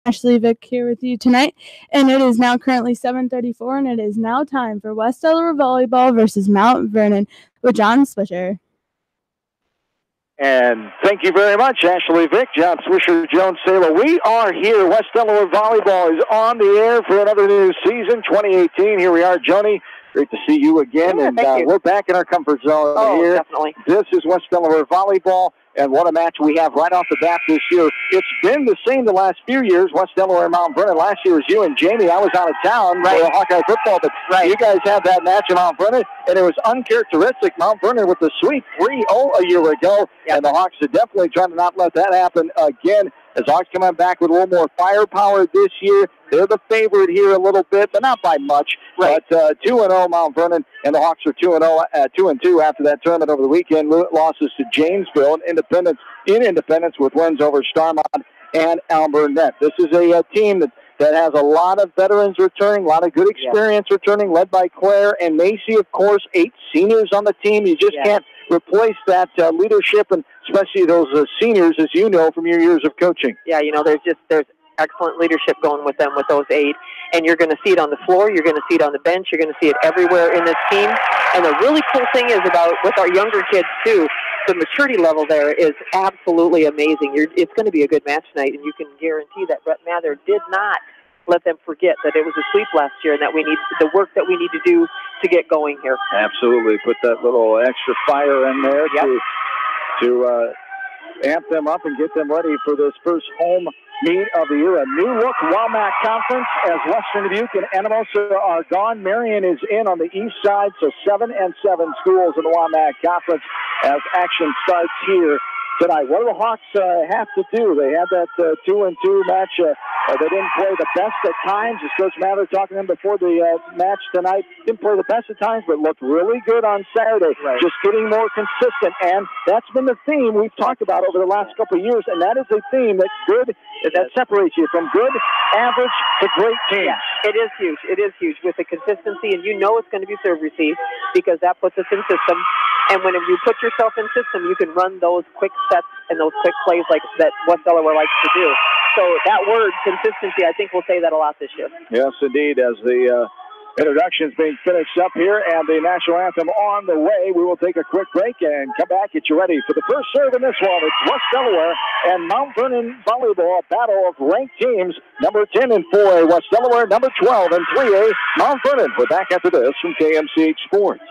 Ashley Vick here with you tonight, and it is now currently 7:34, and it is now time for West Delaware Volleyball versus Mount Vernon with John Swisher. And thank you very much, Ashley Vick, John Swisher, Joan Saylor. We are here. West Delaware Volleyball is on the air for another new season, 2018. Here we are, Joni. Great to see you again, and we're back in our comfort zone here. Definitely. This is West Delaware Volleyball, and what a match we have right off the bat this year. It's been the same the last few years, West Delaware and Mount Vernon. Last year was you and Jamie. I was out of town for the Hawkeye football, but you guys had that match in Mount Vernon, and it was uncharacteristic. Mount Vernon with the sweep 3-0 a year ago, and the Hawks are definitely trying to not let that happen again. As Hawks coming back with a little more firepower this year, they're the favorite here a little bit, but not by much. But 2-0 Mount Vernon, and the Hawks are 2-0, 2-2 after that tournament over the weekend. Losses to Janesville and Independence with wins over Starmont and Alburnett. This is a team that has a lot of veterans returning, a lot of good experience returning, led by Claire and Macy, of course, 8 seniors on the team. You just can't replace that leadership, and especially those seniors, as you know from your years of coaching. Yeah, you know, there's excellent leadership going with them, with those 8, and you're going to see it on the floor, you're going to see it on the bench, you're going to see it everywhere in this team. And the really cool thing is about with our younger kids too, the maturity level there is absolutely amazing. It's going to be a good match tonight, and you can guarantee that Brett Mather did not let them forget that it was a sweep last year, and that we need the work that we need to do to get going here. Absolutely, put that little extra fire in there to amp them up and get them ready for this first home meet of the year. A new look WOMAC conference as Western Dubuque and Anamosa are gone. Marion is in on the east side, so 7 and 7 schools in the WOMAC conference as action starts here tonight. What do the Hawks have to do? They had that 2-2 match. They didn't play the best at times. As Coach Mather talking to them before the match tonight, didn't play the best at times, but looked really good on Saturday. Just getting more consistent, and that's been the theme we've talked about over the last couple of years, and that is a theme that separates you from good, average to great teams. Yeah, it is huge. It is huge with the consistency, and you know it's going to be serve receive because that puts us in system. And when you put yourself in system, you can run those quick sets and those quick plays like that West Delaware likes to do. So that word, consistency, I think we'll say that a lot this year. Yes, indeed. As the introductions being finished up here and the national anthem on the way, we will take a quick break and come back, get you ready for the first serve in this one. It's West Delaware and Mount Vernon Volleyball, a battle of ranked teams. Number 10 in 4A, West Delaware. Number 12 in 3A, Mount Vernon. We're back after this from KMCH Sports.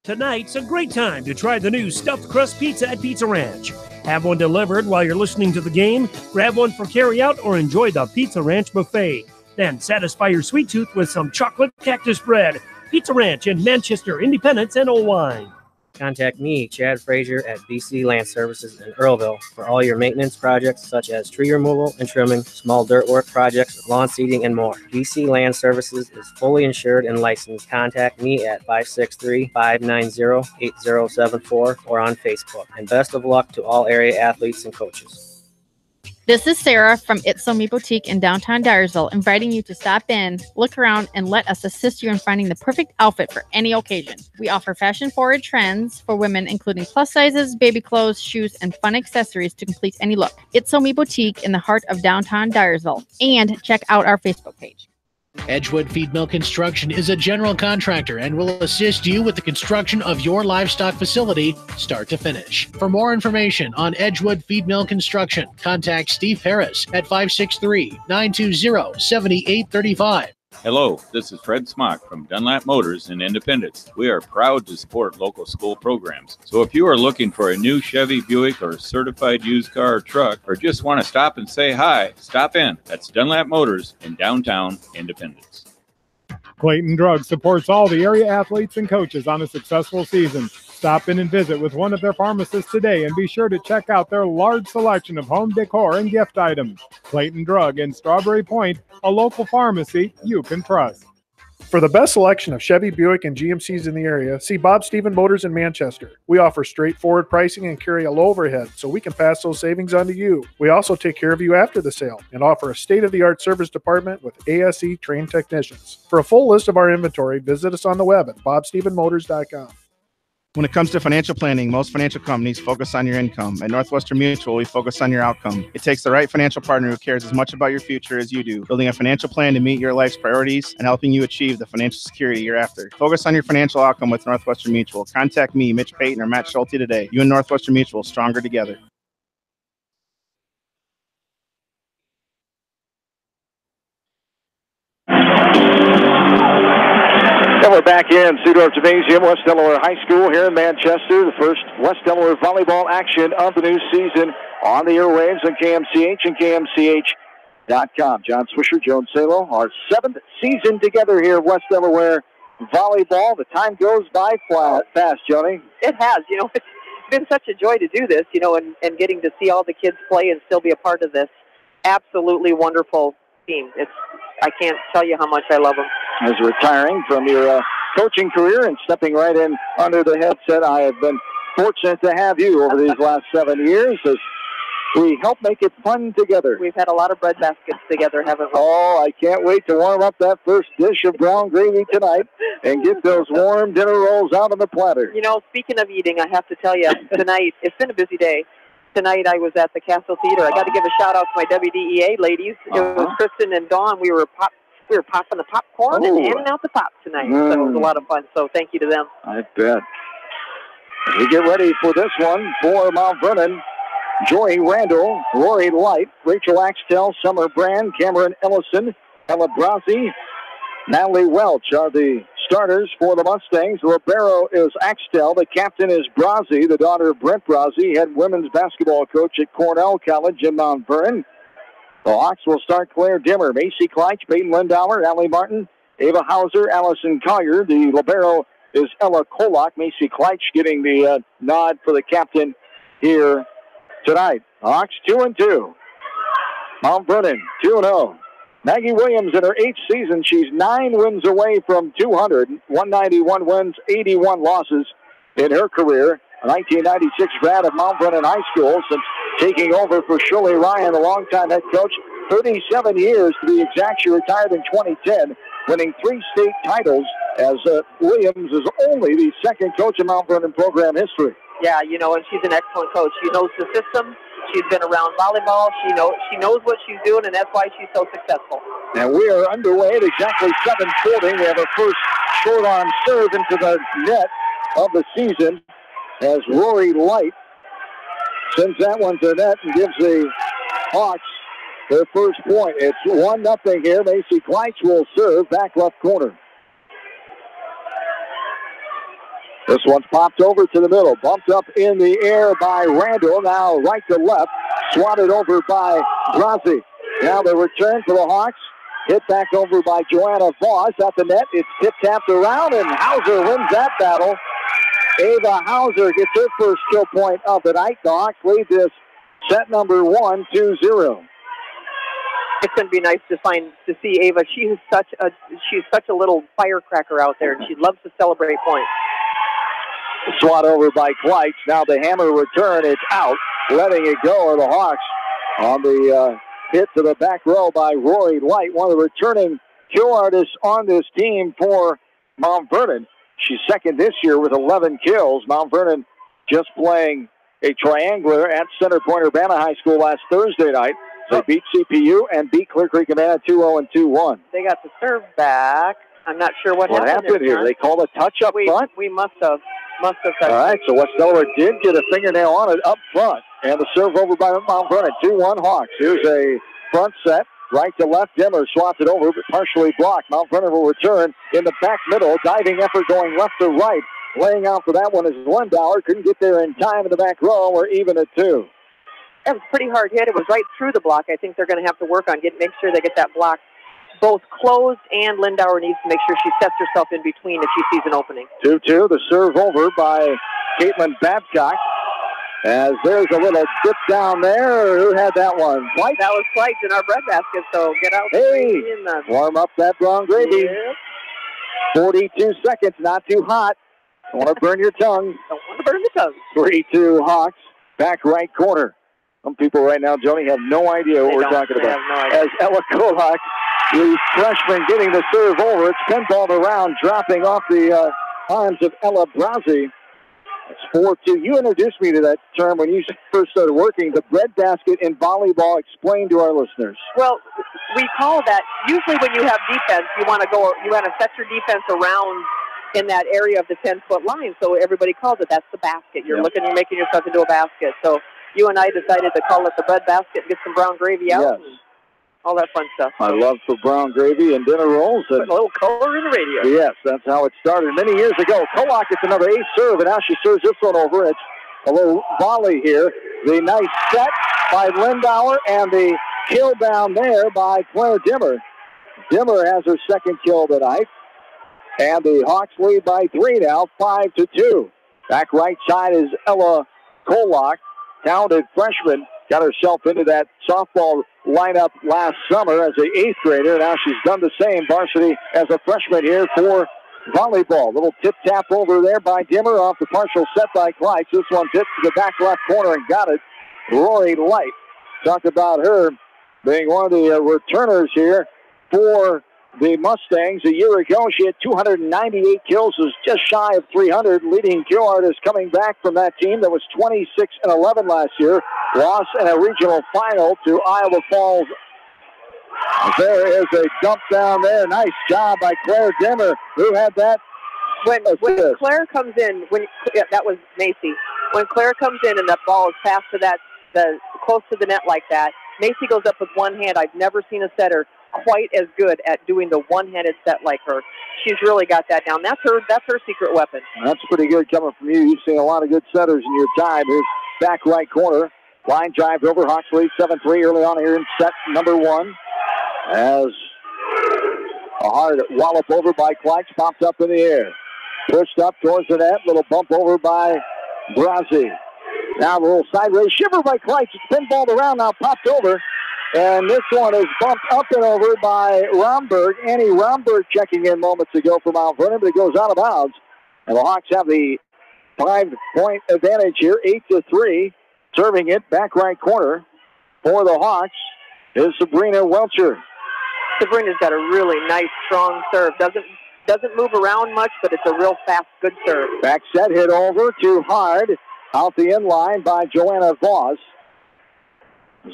Tonight's a great time to try the new stuffed crust pizza at Pizza Ranch. Have one delivered while you're listening to the game, grab one for carryout, or enjoy the Pizza Ranch buffet. Then satisfy your sweet tooth with some chocolate cactus bread. Pizza Ranch in Manchester, Independence, and Owine. Contact me, Chad Frazier, at BC Land Services in Earlville for all your maintenance projects such as tree removal and trimming, small dirt work projects, lawn seeding, and more. BC Land Services is fully insured and licensed. Contact me at 563-590-8074 or on Facebook. And best of luck to all area athletes and coaches. This is Sarah from It's So Me Boutique in downtown Dyersville, inviting you to stop in, look around, and let us assist you in finding the perfect outfit for any occasion. We offer fashion-forward trends for women, including plus sizes, baby clothes, shoes, and fun accessories to complete any look. It's So Me Boutique in the heart of downtown Dyersville. And check out our Facebook page. Edgewood Feed Mill Construction is a general contractor and will assist you with the construction of your livestock facility, start to finish. For more information on Edgewood Feed Mill Construction, contact Steve Harris at 563-920-7835. Hello, this is Fred Smock from Dunlap Motors in Independence. We are proud to support local school programs. So if you are looking for a new Chevy, Buick, or certified used car or truck, or just want to stop and say hi, stop in. That's Dunlap Motors in downtown Independence. Clayton Drug supports all the area athletes and coaches on a successful season. Stop in and visit with one of their pharmacists today and be sure to check out their large selection of home decor and gift items. Clayton Drug in Strawberry Point, a local pharmacy you can trust. For the best selection of Chevy, Buick, and GMCs in the area, see Bob Stephen Motors in Manchester. We offer straightforward pricing and carry a low overhead, so we can pass those savings on to you. We also take care of you after the sale and offer a state-of-the-art service department with ASE trained technicians. For a full list of our inventory, visit us on the web at bobstephenmotors.com. When it comes to financial planning, most financial companies focus on your income. At Northwestern Mutual, we focus on your outcome. It takes the right financial partner who cares as much about your future as you do, building a financial plan to meet your life's priorities and helping you achieve the financial security you're after. Focus on your financial outcome with Northwestern Mutual. Contact me, Mitch Payton, or Matt Schulte today. You and Northwestern Mutual, stronger together. And we're back in Seudorf Gymnasium, West Delaware High School here in Manchester. The first West Delaware volleyball action of the new season on the airwaves on KMCH and KMCH.com. John Swisher, Joan Salo, our 7th season together here at West Delaware volleyball. The time goes by fast, Joni. It has. You know, it's been such a joy to do this, you know, and getting to see all the kids play and still be a part of this absolutely wonderful team. I can't tell you how much I love them. As retiring from your coaching career and stepping right in under the headset, I have been fortunate to have you over these last 7 years as we help make it fun together. We've had a lot of bread baskets together, haven't we? Oh, I can't wait to warm up that first dish of brown gravy tonight and get those warm dinner rolls out on the platter. You know, speaking of eating, I have to tell you, tonight, it's been a busy day. Tonight I was at the Castle Theater. I got to give a shout-out to my WDEA ladies. It was Kristen and Dawn. We were popping the popcorn and handing out the pop tonight. So it was a lot of fun. So thank you to them. I bet. We get ready for this one for Mount Vernon. Joy Randall, Rory Light, Rachel Axtell, Summer Brand, Cameron Ellison, Ella Brasi, Natalie Welch are the starters for the Mustangs. Libero is Axtell. The captain is Brasi, the daughter of Brent Brasi, head women's basketball coach at Cornell College in Mount Vernon. The Hawks will start Claire Dimmer, Macy Kleitch, Peyton Lindauer, Allie Martin, Ava Hauser, Allison Collier. The libero is Ella Kolak. Macy Kleitch getting the nod for the captain here tonight. Hawks 2-2. Mount Vernon 2-0. Maggie Williams in her 8th season. She's 9 wins away from 200. 191 wins, 81 losses in her career. A 1996 grad of Mount Vernon High School since taking over for Shirley Ryan, the longtime head coach. 37 years to be exact. She retired in 2010, winning 3 state titles as Williams is only the second coach in Mount Vernon program history. Yeah, you know, and she's an excellent coach. She knows the system. She's been around volleyball. She knows what she's doing, and that's why she's so successful. And we are underway at exactly 7:40. We have our first short arm serve into the net of the season as Rory Light sends that one to the net and gives the Hawks their first point. It's 1-0 here. Macy Kleitch will serve back left corner. This one's popped over to the middle, bumped up in the air by Randall, now right to left, swatted over by Brasi. Now the return for the Hawks, hit back over by Joanna Voss at the net. It's tip-tapped around, and Hauser wins that battle. Ava Hauser gets her first kill point of the night. The Hawks lead this set number 1, 2-0. It's going to be nice to see Ava. She's such a little firecracker out there, and she loves to celebrate points. Swat over by Kleitch. Now the hammer return. It's out. Letting it go are the Hawks on the hit to the back row by Rory Light, one of the returning kill artists on this team for Mount Vernon. She's second this year with 11 kills. Mount Vernon just playing a triangular at Center Point Urbana High School last Thursday night. They beat CPU and beat Clear Creek Urbana 2-0 and 2-1. They got the serve back. I'm not sure what happened here. They called a touch up front. We must have. All right, so West Delaware did get a fingernail on it up front. And the serve over by Mount Vernon, 2-1 Hawks. Here's a front set, right to left. Dimmer swats it over, but partially blocked. Mount Vernon will return in the back middle. Diving effort going left to right. Laying out for that one is Lindauer. Couldn't get there in time in the back row. We're even at 2. That was a pretty hard hit. It was right through the block. I think they're going to have to work on make sure they get that block both closed, and Lindauer needs to make sure she sets herself in between if she sees an opening. 2-2, the serve over by Caitlin Babcock. As there's a little dip down there. Who had that one? White? That was White in our breadbasket, so get out. Hey, warm up that brown gravy. Yeah. 42 seconds, not too hot. Don't want to burn your tongue. Don't want to burn the tongue. 3-2 Hawks, back right corner. Some people right now, Joni, have no idea what we're talking about. No idea. As Ella Kolak, the freshman, getting the serve over. It's pinballed around, dropping off the arms of Ella Brasi. It's 4-2. You introduced me to that term when you first started working, the breadbasket in volleyball. Explain to our listeners. Well, we call that, usually when you have defense, you want to set your defense around in that area of the 10-foot line, so everybody calls it, that's the basket. You're you're making yourself into a basket. So you and I decided to call it the breadbasket and get some brown gravy out. Yes. All that fun stuff. I love for brown gravy and dinner rolls. And a little color in the radio. Yes, that's how it started many years ago. Kolak gets another ace serve, and now she serves this one over. It's a little volley here. The nice set by Lindauer, and the kill down there by Claire Dimmer. Dimmer has her second kill tonight. And the Hawks lead by 3 now, 5-2. Back right side is Ella Kolak, talented freshman. Got herself into that softball lineup last summer as an 8th grader. Now she's done the same varsity as a freshman here for volleyball. Little tip-tap over there by Dimmer off the partial set by Kleitz. This one tipped to the back left corner and got it. Rory Light. Talk about her being one of the returners here for the Mustangs. A year ago, she had 298 kills, was just shy of 300. Leading kill artist coming back from that team that was 26-11 last year. Lost in a regional final to Iowa Falls. There is a dump down there. Nice job by Claire Dimmer, who had that. When Claire comes in, that was Macy. When Claire comes in and that ball is passed to close to the net like that, Macy goes up with one hand. I've never seen a setter quite as good at doing the one-handed set like her. She's really got that down. That's her secret weapon. That's pretty good coming from you. You've seen a lot of good setters in your time. Here's back right corner. Line drive over. Hawks lead 7-3 early on here in set number 1. As a hard wallop over by Kleitz popped up in the air. Pushed up towards the net. Little bump over by Brazzi. Now a little sideways shiver by Kleitz. It's pinballed around now, popped over. And this one is bumped up and over by Romberg. Annie Romberg checking in moments ago for Mount Vernon, but it goes out of bounds. And the Hawks have the 5-point advantage here, 8-3. Serving it back right corner for the Hawks is Sabrina Welcher. Sabrina's got a really nice, strong serve. Doesn't move around much, but it's a real fast, good serve. Back set hit over to Hard. Out the end line by Joanna Voss.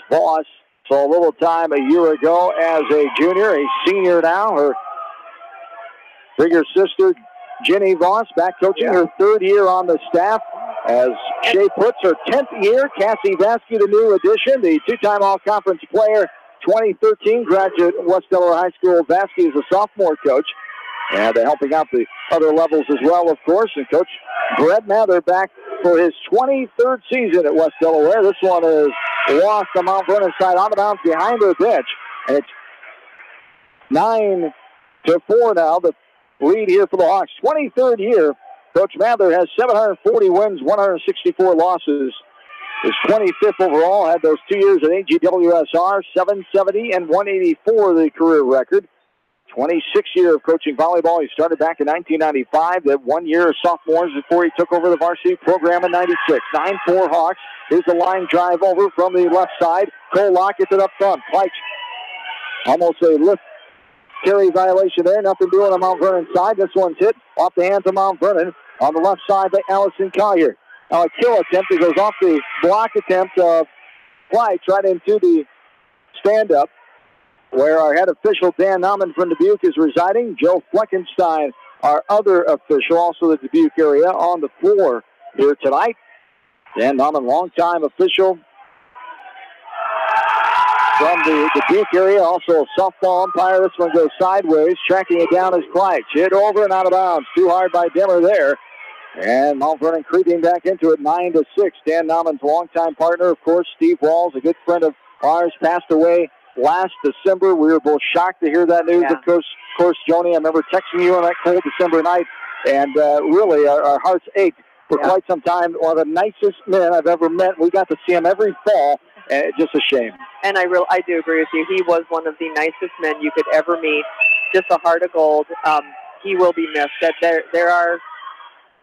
Voss saw a little time a year ago as a junior, a senior now. Her bigger sister, Jenny Voss, back coaching her 3rd year on the staff as Shea puts her 10th year. Cassie Vasky, the new addition, the 2-time all-conference player, 2013 graduate West Delaware High School. Vasky is a sophomore coach, and helping out the other levels as well, of course. And Coach Brett Mather back for his 23rd season at West Delaware. This one is lost on Mount Vernon side, on the bounce behind her bench. And it's 9-4 now, the lead here for the Hawks. 23rd year. Coach Mather has 740 wins, 164 losses. Is 25th overall, had those 2 years at AGWSR, 770 and 184 the career record. 26 year of coaching volleyball. He started back in 1995. Then 1 year of sophomores before he took over the varsity program in 96. 9-4 Hawks. Here's the line drive over from the left side. Kolak gets it up front. Kleitz, almost a lift carry violation there. Nothing doing on Mount Vernon side. This one's hit off the hands of Mount Vernon. On the left side by Allison Collier. Now a kill attempt. It goes off the block attempt of Kleitz right into the stand-up, where our head official, Dan Nauman from Dubuque, is residing. Joe Fleckenstein, our other official, also the Dubuque area, on the floor here tonight. Dan Nauman, longtime official from the Dubuque area, also a softball umpire. This one goes sideways. Tracking it down is Kleitz. Hit over and out of bounds. Too hard by Dimmer there. And Mount Vernon creeping back into it, 9-6. Dan Nauman's longtime partner, of course, Steve Walls, a good friend of ours, passed away last December. We were both shocked to hear that news. Yeah. Of course, Joni, I remember texting you on that cold December night, and really our hearts ached for quite some time. One of the nicest men I've ever met. We got to see him every fall, and it's just a shame. And I do agree with you. He was one of the nicest men you could ever meet. Just a heart of gold. He will be missed.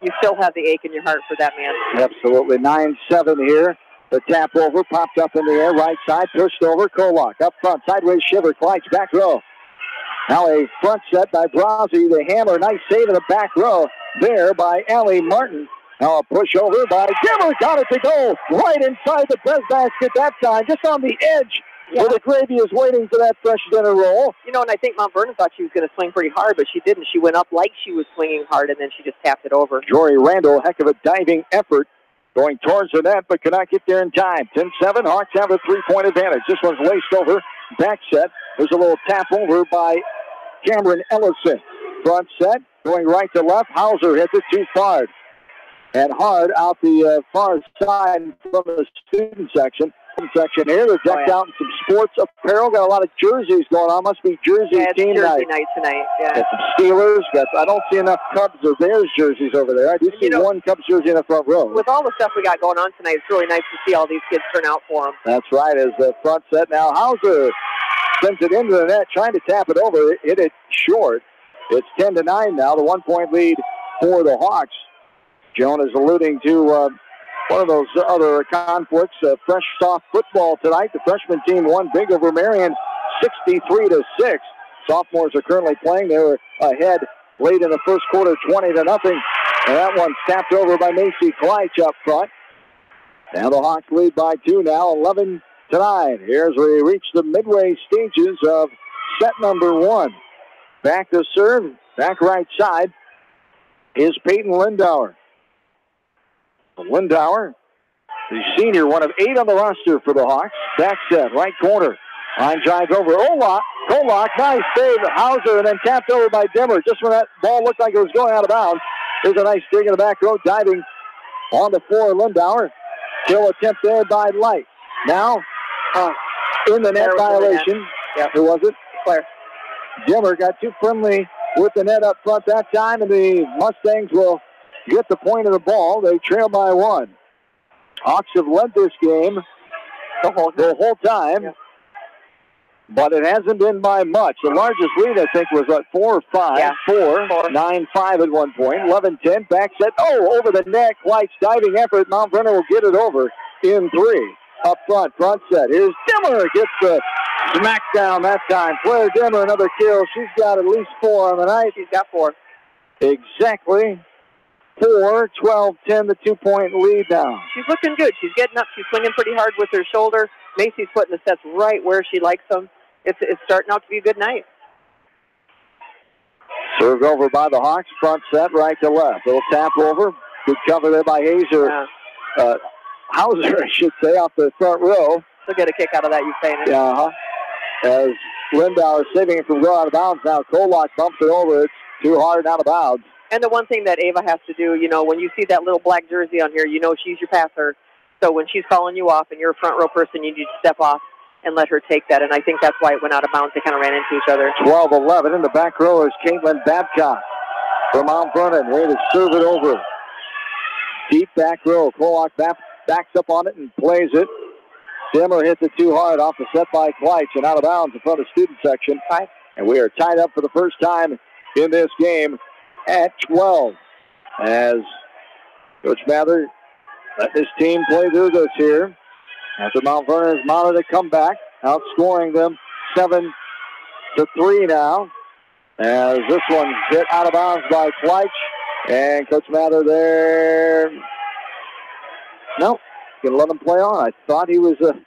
You still have the ache in your heart for that man. Absolutely. 9-7 here. The tap over, popped up in the air, right side, pushed over, Kolak. Up front, sideways shiver, Kleitz, back row. Now a front set by Brazzi, the hammer, nice save in the back row there by Allie Martin. Now a push over by Dimmer. Got it to go right inside the breadbasket that time, just on the edge. Yeah. Where the gravy is waiting for that fresh dinner roll. You know, and I think Mount Vernon thought she was going to swing pretty hard, but she didn't. She went up like she was swinging hard, and then she just tapped it over. Jory Randall, heck of a diving effort, going towards the net, but could not get there in time. 10-7, Hawks have a three-point advantage. This one's laced over, back set. There's a little tap over by Cameron Ellison. Front set, going right to left. Hauser hits it too far. And hard out the far side from the student section. Here, they're decked out in some sports apparel. Got a lot of jerseys going on. Must be Jersey team Jersey night tonight. Yeah. Got some Steelers. I don't see enough Cubs or Bears jerseys over there. I do see one Cubs jersey in the front row. With all the stuff we got going on tonight, it's really nice to see all these kids turn out for them. That's right. As the front set now, Hauser sends it into the net, trying to tap it over. Hit it short. It's 10-9 now. The 1-point lead for the Hawks. Joan is alluding to one of those other conflicts, fresh soft football tonight. The freshman team won big over Marion, 63-6. Sophomores are currently playing. They were ahead late in the first quarter, 20-0. And that one tapped over by Macy Kleitch up front. Now the Hawks lead by 2 now, 11-9. Here as we reach the midway stages of set number 1. Back to serve, back right side is Peyton Lindauer. Lindauer, the senior, one of 8 on the roster for the Hawks. Back set, right corner. Line drive over. Kolak, nice save. Hauser, and then tapped over by Dimmer. Just when that ball looked like it was going out of bounds. Here's a nice dig in the back row, diving on the floor. Lindauer. Kill attempt there by Light. Now, in the net violation. Yep. Who was it? Claire. Dimmer got too friendly with the net up front that time, and the Mustangs will get the point of the ball. They trail by 1. Hawks have led this game the whole time, yeah. But it hasn't been by much. The largest lead, I think, was 4 or 5. Yeah. 4, 9-5 at one point. 11-10, back set. Over the net. Kleitch diving effort. Mount Vernon will get it over in 3. Up front set. Here's Dimmer. Gets the smackdown that time. Claire Dimmer, another kill. She's got at least 4 on the night. She's got 4. Exactly. 4, 12-10, the 2-point lead now. She's looking good. She's getting up. She's swinging pretty hard with her shoulder. Macy's putting the sets right where she likes them. It's starting out to be a good night. Served over by the Hawks. Front set, right to left. Little tap over. Good cover there by Hazer. Yeah. Hauser, I should say, off the front row. She'll get a kick out of that, you saying it. Yeah, As Lindauer is saving it from going out of bounds. Now Kolak bumps it over. It's too hard and out of bounds. And the one thing that Ava has to do, when you see that little black jersey on here, she's your passer. So when she's calling you off and you're a front row person, you need to step off and let her take that. And I think that's why it went out of bounds. They kind of ran into each other. 12-11. In the back row is Caitlin Babcock from Mount Vernon. Ready to serve it over. Deep back row. Kolak backs up on it and plays it. Dimmer hits it too hard off the set by Kleitch and out of bounds in front of the student section. And we are tied up for the first time in this game at 12. As Coach Mather let his team play through this here. After Mount Vernon has mounted a comeback, outscoring them 7-3 now. As this one's hit out of bounds by Kleitch. And Coach Mather there. Nope. Going to let him play on. I thought he was going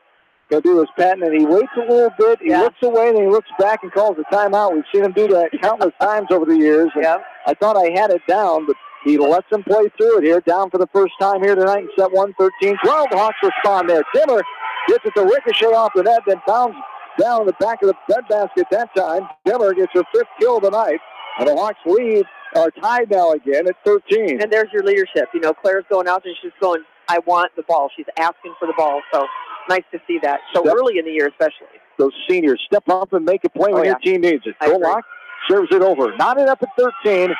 to do his patent, and he waits a little bit. He looks away, then he looks back and calls a timeout. We've seen him do that countless times over the years. I thought I had it down, but he lets him play through it here. Down for the first time here tonight in set 1, 13-12. The Hawks respond there. Dimmer gets it to ricochet off the net, then bounds down in the back of the breadbasket that time. Dimmer gets her 5th kill of the night. And the Hawks lead are tied now again at 13. And there's your leadership. Claire's going out and she's going, I want the ball. She's asking for the ball. So nice to see that. So early in the year especially. Those seniors step up and make a play when your team needs it. Kolak serves it over. Knotted up at 13.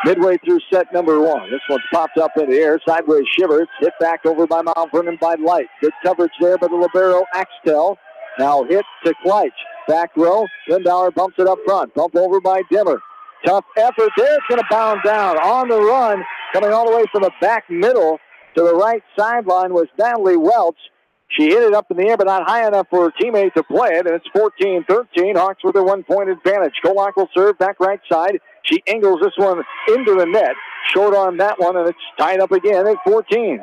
Midway through set number 1. This one's popped up in the air. Sideways shiver. It's hit back over by Mount Vernon by Light. Good coverage there by the libero Axtell. Now hit to Kleitch. Back row. Lindauer bumps it up front. Bump over by Dimmer. Tough effort there. It's going to bound down. On the run. Coming all the way from the back middle to the right sideline was Natalie Welch. She hit it up in the air, but not high enough for her teammate to play it, and it's 14-13. Hawks with a 1-point advantage. Kolak will serve back right side. She angles this one into the net. Short arm that one, and it's tied up again at 14.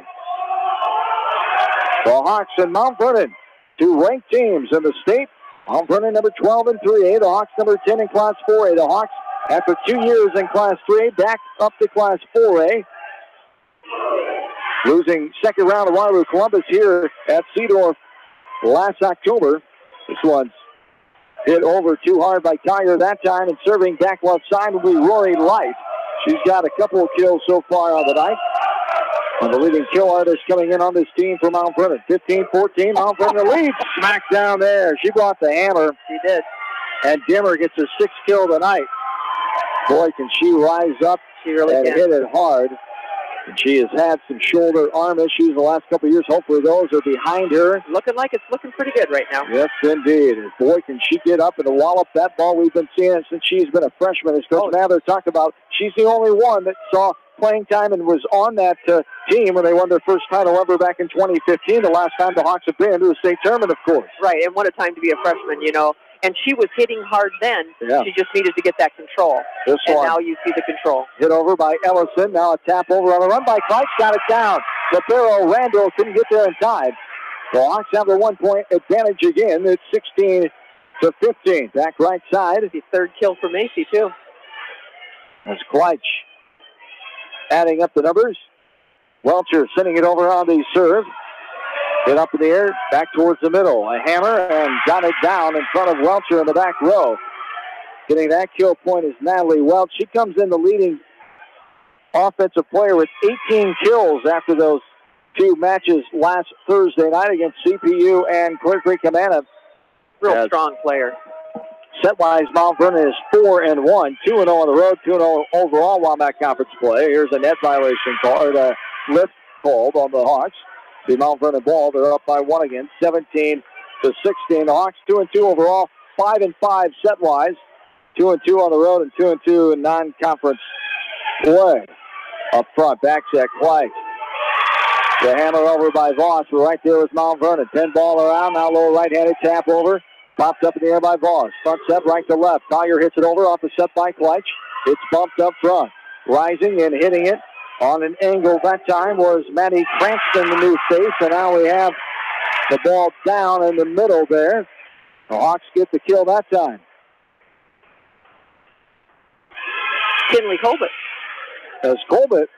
The Hawks and Mount Vernon, two ranked teams in the state. Mount Vernon number 12 in 3A. The Hawks number 10 in Class 4A. The Hawks, after 2 years in Class 3A, back up to Class 4A. Losing second round of Waterloo Columbus here at Seedorf last October. This one's hit over too hard by Tiger that time, and serving back left side will be Rory Light. She's got a couple of kills so far on the night. And the leading kill artist coming in on this team for Mount Vernon. 15-14, Mount Vernon leads. Smack down there. She brought the hammer. She did. And Dimmer gets her sixth kill tonight. Boy, can she rise up really and hit it hard. And she has had some shoulder arm issues the last couple of years. Hopefully those are behind her. Looking like it's looking pretty good right now. Yes, indeed. And boy, can she get up and wallop that ball. We've been seeing it since she's been a freshman. As Coach Mather talked about, she's the only one that saw playing time and was on that team when they won their first title ever back in 2015, the last time the Hawks have been to the state tournament, of course. Right, and what a time to be a freshman, you know. And she was hitting hard then. Yeah. She just needed to get that control. This and one, now you see the control. hit over by Ellison. Now a tap over on the run by Kleitz. Got it down. Libero Randall couldn't get there in time. The Hawks have a 1 point advantage again. It's 16-15. Back right side. The third kill for Macy, too. That's Kleitz adding up the numbers. Welcher sending it over on the serve. Hit up in the air, back towards the middle. A hammer, and got it down in front of Welcher in the back row. Getting that kill point is Natalie Welch. She comes in the leading offensive player with 18 kills after those two matches last Thursday night against CPU and Clear Creek Amana. Real strong player. Set-wise, Mount Vernon is 4-1, 2-0 on the road, 2-0 overall Wildcat Conference play. Here's a net violation call, or the lift called on the Hawks. The Mount Vernon ball, they're up by one again, 17-16. The Hawks 2-2 overall, 5-5 set-wise, 2-2 on the road and 2-2 in non-conference play. Up front, back check, White. The hammer over by Voss. We're right there with Mount Vernon. 10 ball around, now low right-handed tap over. Popped up in the air by Voss. Front set, right to left. Collier hits it over off the set by Kleitz. It's bumped up front. Rising and hitting it on an angle that time was Maddie Cranston, the new face, and now we have the ball down in the middle there. The Hawks get the kill that time. Kinley Colbert. As Colbert,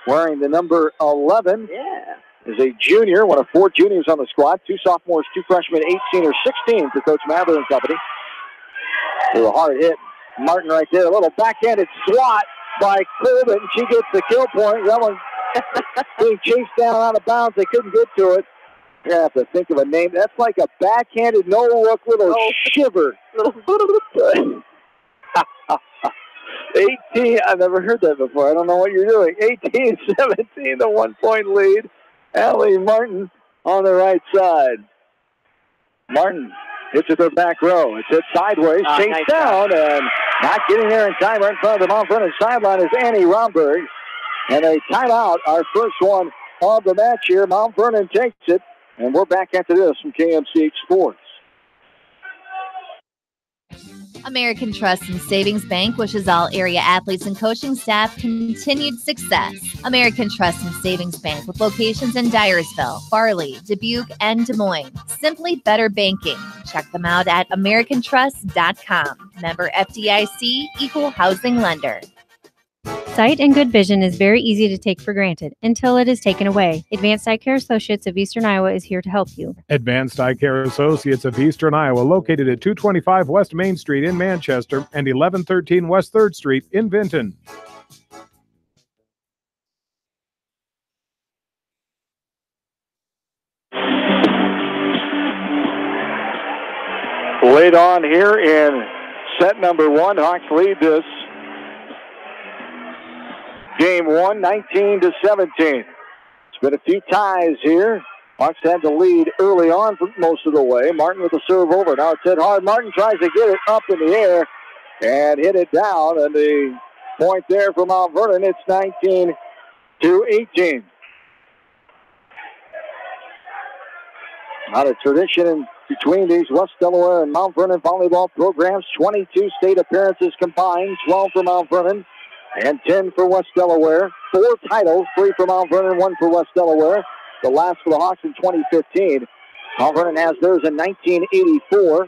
wearing the number 11, is a junior, one of 4 juniors on the squad, 2 sophomores, 2 freshmen, 8 seniors, 16 for Coach Mather and company. With a hard hit. Martin right there, a little backhanded swat by Colbert, and she gets the kill point. That one being chased down out of bounds. They couldn't get to it. You're going to have to think of a name. That's like a backhanded no-look little shiver. 18, I've never heard that before. I don't know what you're doing. 18-17, the 1 point lead. Allie Martin on the right side. Martin hits it to the back row. It's hit sideways, chased nice down, and not getting there in time. Right in front of the Mount Vernon sideline is Annie Romberg. And a timeout, our first one of the match here. Mount Vernon takes it, and we're back after this from KMCH Sports. American Trust and Savings Bank wishes all area athletes and coaching staff continued success. American Trust and Savings Bank with locations in Dyersville, Farley, Dubuque, and Des Moines. Simply better banking. Check them out at americantrust.com. Member FDIC, equal housing lender. Sight and good vision is very easy to take for granted until it is taken away. Advanced Eye Care Associates of Eastern Iowa is here to help you. Advanced Eye Care Associates of Eastern Iowa, located at 225 West Main Street in Manchester and 1113 West 3rd Street in Vinton. Late on here in set number 1, Hawks lead this game 1, 19-17. It's been a few ties here. Hawks had the lead early on for most of the way. Martin with the serve over. Now it's hit hard. Martin tries to get it up in the air and hit it down. And the point there for Mount Vernon, it's 19-18. Not a tradition in between these West Delaware and Mount Vernon volleyball programs. 22 state appearances combined, 12 for Mount Vernon and 10 for West Delaware. 4 titles, 3 for Mount Vernon, 1 for West Delaware. The last for the Hawks in 2015. Mount Vernon has theirs in 1984,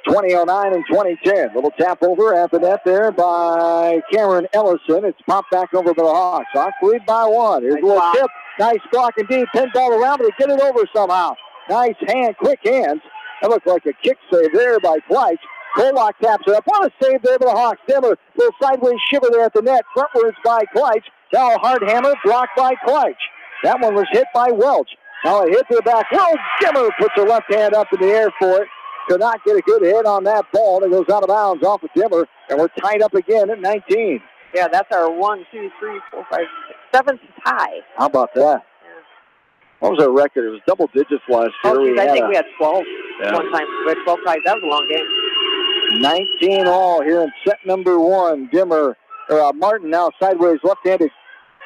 2009, and 2010. Little tap over at the net there by Cameron Ellison. It's popped back over to the Hawks. Hawks lead by 1. Here's a little tip. Nice block indeed. Pinball around, but they get it over somehow. Nice hand, quick hands. That looked like a kick save there by Kleitz. Kolak taps it up. What a save there by the Hawks. Dimmer, little sideways shiver there at the net. Frontwards by Kleitz. Now a hard hammer, blocked by Kleitz. That one was hit by Welch. Now a hit to the back. Welch, Dimmer puts her left hand up in the air for it. Could not get a good hit on that ball. It goes out of bounds off of Dimmer, and we're tied up again at 19. Yeah, that's our 1, 2, 3, 4, 5, 7th tie. How about that? What was our record? It was double digits last year. Oh, geez, I think we had 12 one time. We had 12 ties. That was a long game. 19 all here in set number 1. Dimmer, Martin now sideways left-handed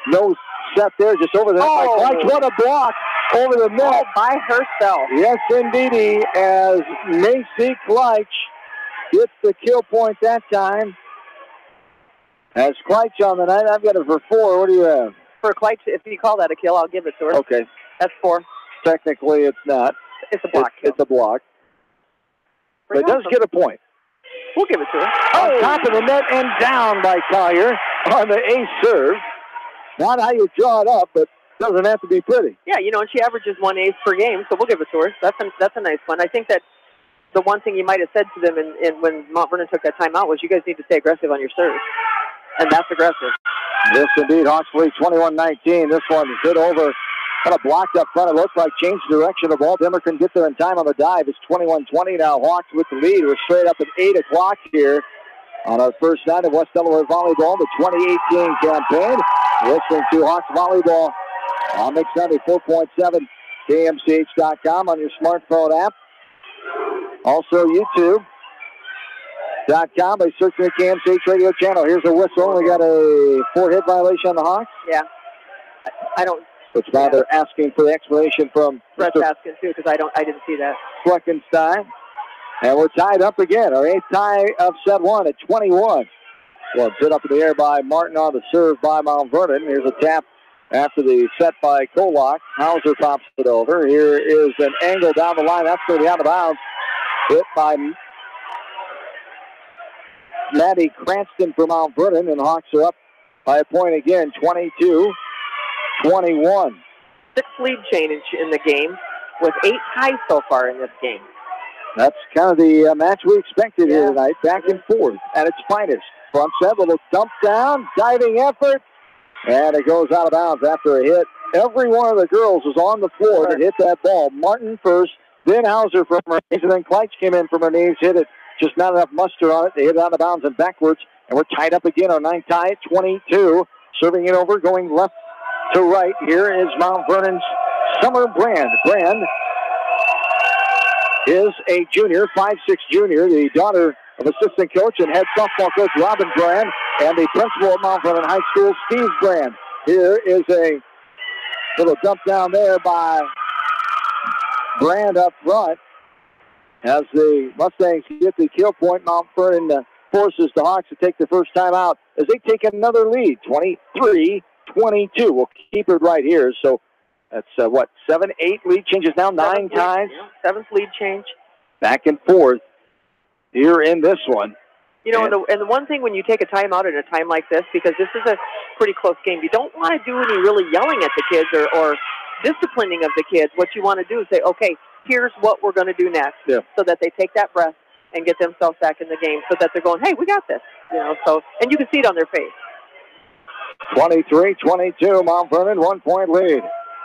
nose set there just over the net. Kleitz, what a block over the net. By herself. Yes, indeedy, as Macy Kleitz gets the kill point that time. As Kleitz on the night, I've got it for 4. What do you have? For Kleitz, if you call that a kill, I'll give it to her. Okay. That's 4. Technically, it's not. It's a block. It's a block. But it does get a point. We'll give it to her. On top of the net and down by Collier on the ace serve. Not how you draw it up, but doesn't have to be pretty. Yeah, you know, and she averages 1 ace per game, so we'll give it to her. That's a nice one. I think that the one thing you might have said to them when Mount Vernon took that timeout was you guys need to stay aggressive on your serve. And that's aggressive. Yes, indeed. Hawks lead 21-19. This one is hit over. Kind of blocked up front. It looks like changed direction. The ball. Dimmer couldn't get there in time on the dive. It's 21-20 now. Hawks with the lead. We're straight up at 8 o'clock here on our first night of West Delaware Volleyball, the 2018 campaign. Listening to Hawks Volleyball on Mix 94.7, KMCH.com on your smartphone app. Also YouTube.com by searching the KMCH radio channel. Here's a whistle. We got a 4-hit violation on the Hawks. Yeah. I don't. Which now they're asking for the explanation from Brett's asking too, because I didn't see that. Fleckenstein. And we're tied up again. Our 8th tie of set 1 at 21. Well, hit up in the air by Martin on the serve by Mount Vernon. Here's a tap after the set by Kolak. Hauser pops it over. Here is an angle down the line. That's going to be out of bounds. Hit by Maddie Cranston for Mount Vernon, and Hawks are up by a point again, 22-21. 6 lead change in the game with 8 ties so far in this game. That's kind of the match we expected here tonight. Back and forth at its finest. Front set, little dump down, diving effort, and it goes out of bounds after a hit. Every one of the girls was on the floor that hit that ball. Martin first, then Hauser from her knees, and then Kleitz came in from her knees, hit it. Just not enough muster on it. They hit it out of bounds and backwards, and we're tied up again. Our 9th tie at 22. Serving it over, going left to right. Here is Mount Vernon's Summer Brand. Brand is a junior, 5'6" junior, the daughter of assistant coach and head softball coach Robin Brand, and the principal at Mount Vernon High School, Steve Brand. Here is a little dump down there by Brand up front. As the Mustangs get the kill point, Mount Vernon forces the Hawks to take the first time out as they take another lead, 23-22. We'll keep it right here. So that's 7, 8 lead changes now, 9 times. 7th lead change. Back and forth here in this one. You know, and the one thing when you take a timeout in a time like this, because this is a pretty close game, you don't want to do any really yelling at the kids or disciplining of the kids. What you want to do is say, okay, here's what we're going to do next, so that they take that breath and get themselves back in the game, so that they're going, hey, we got this. You know, so, and you can see it on their face. 23-22, Mount Vernon, 1-point lead.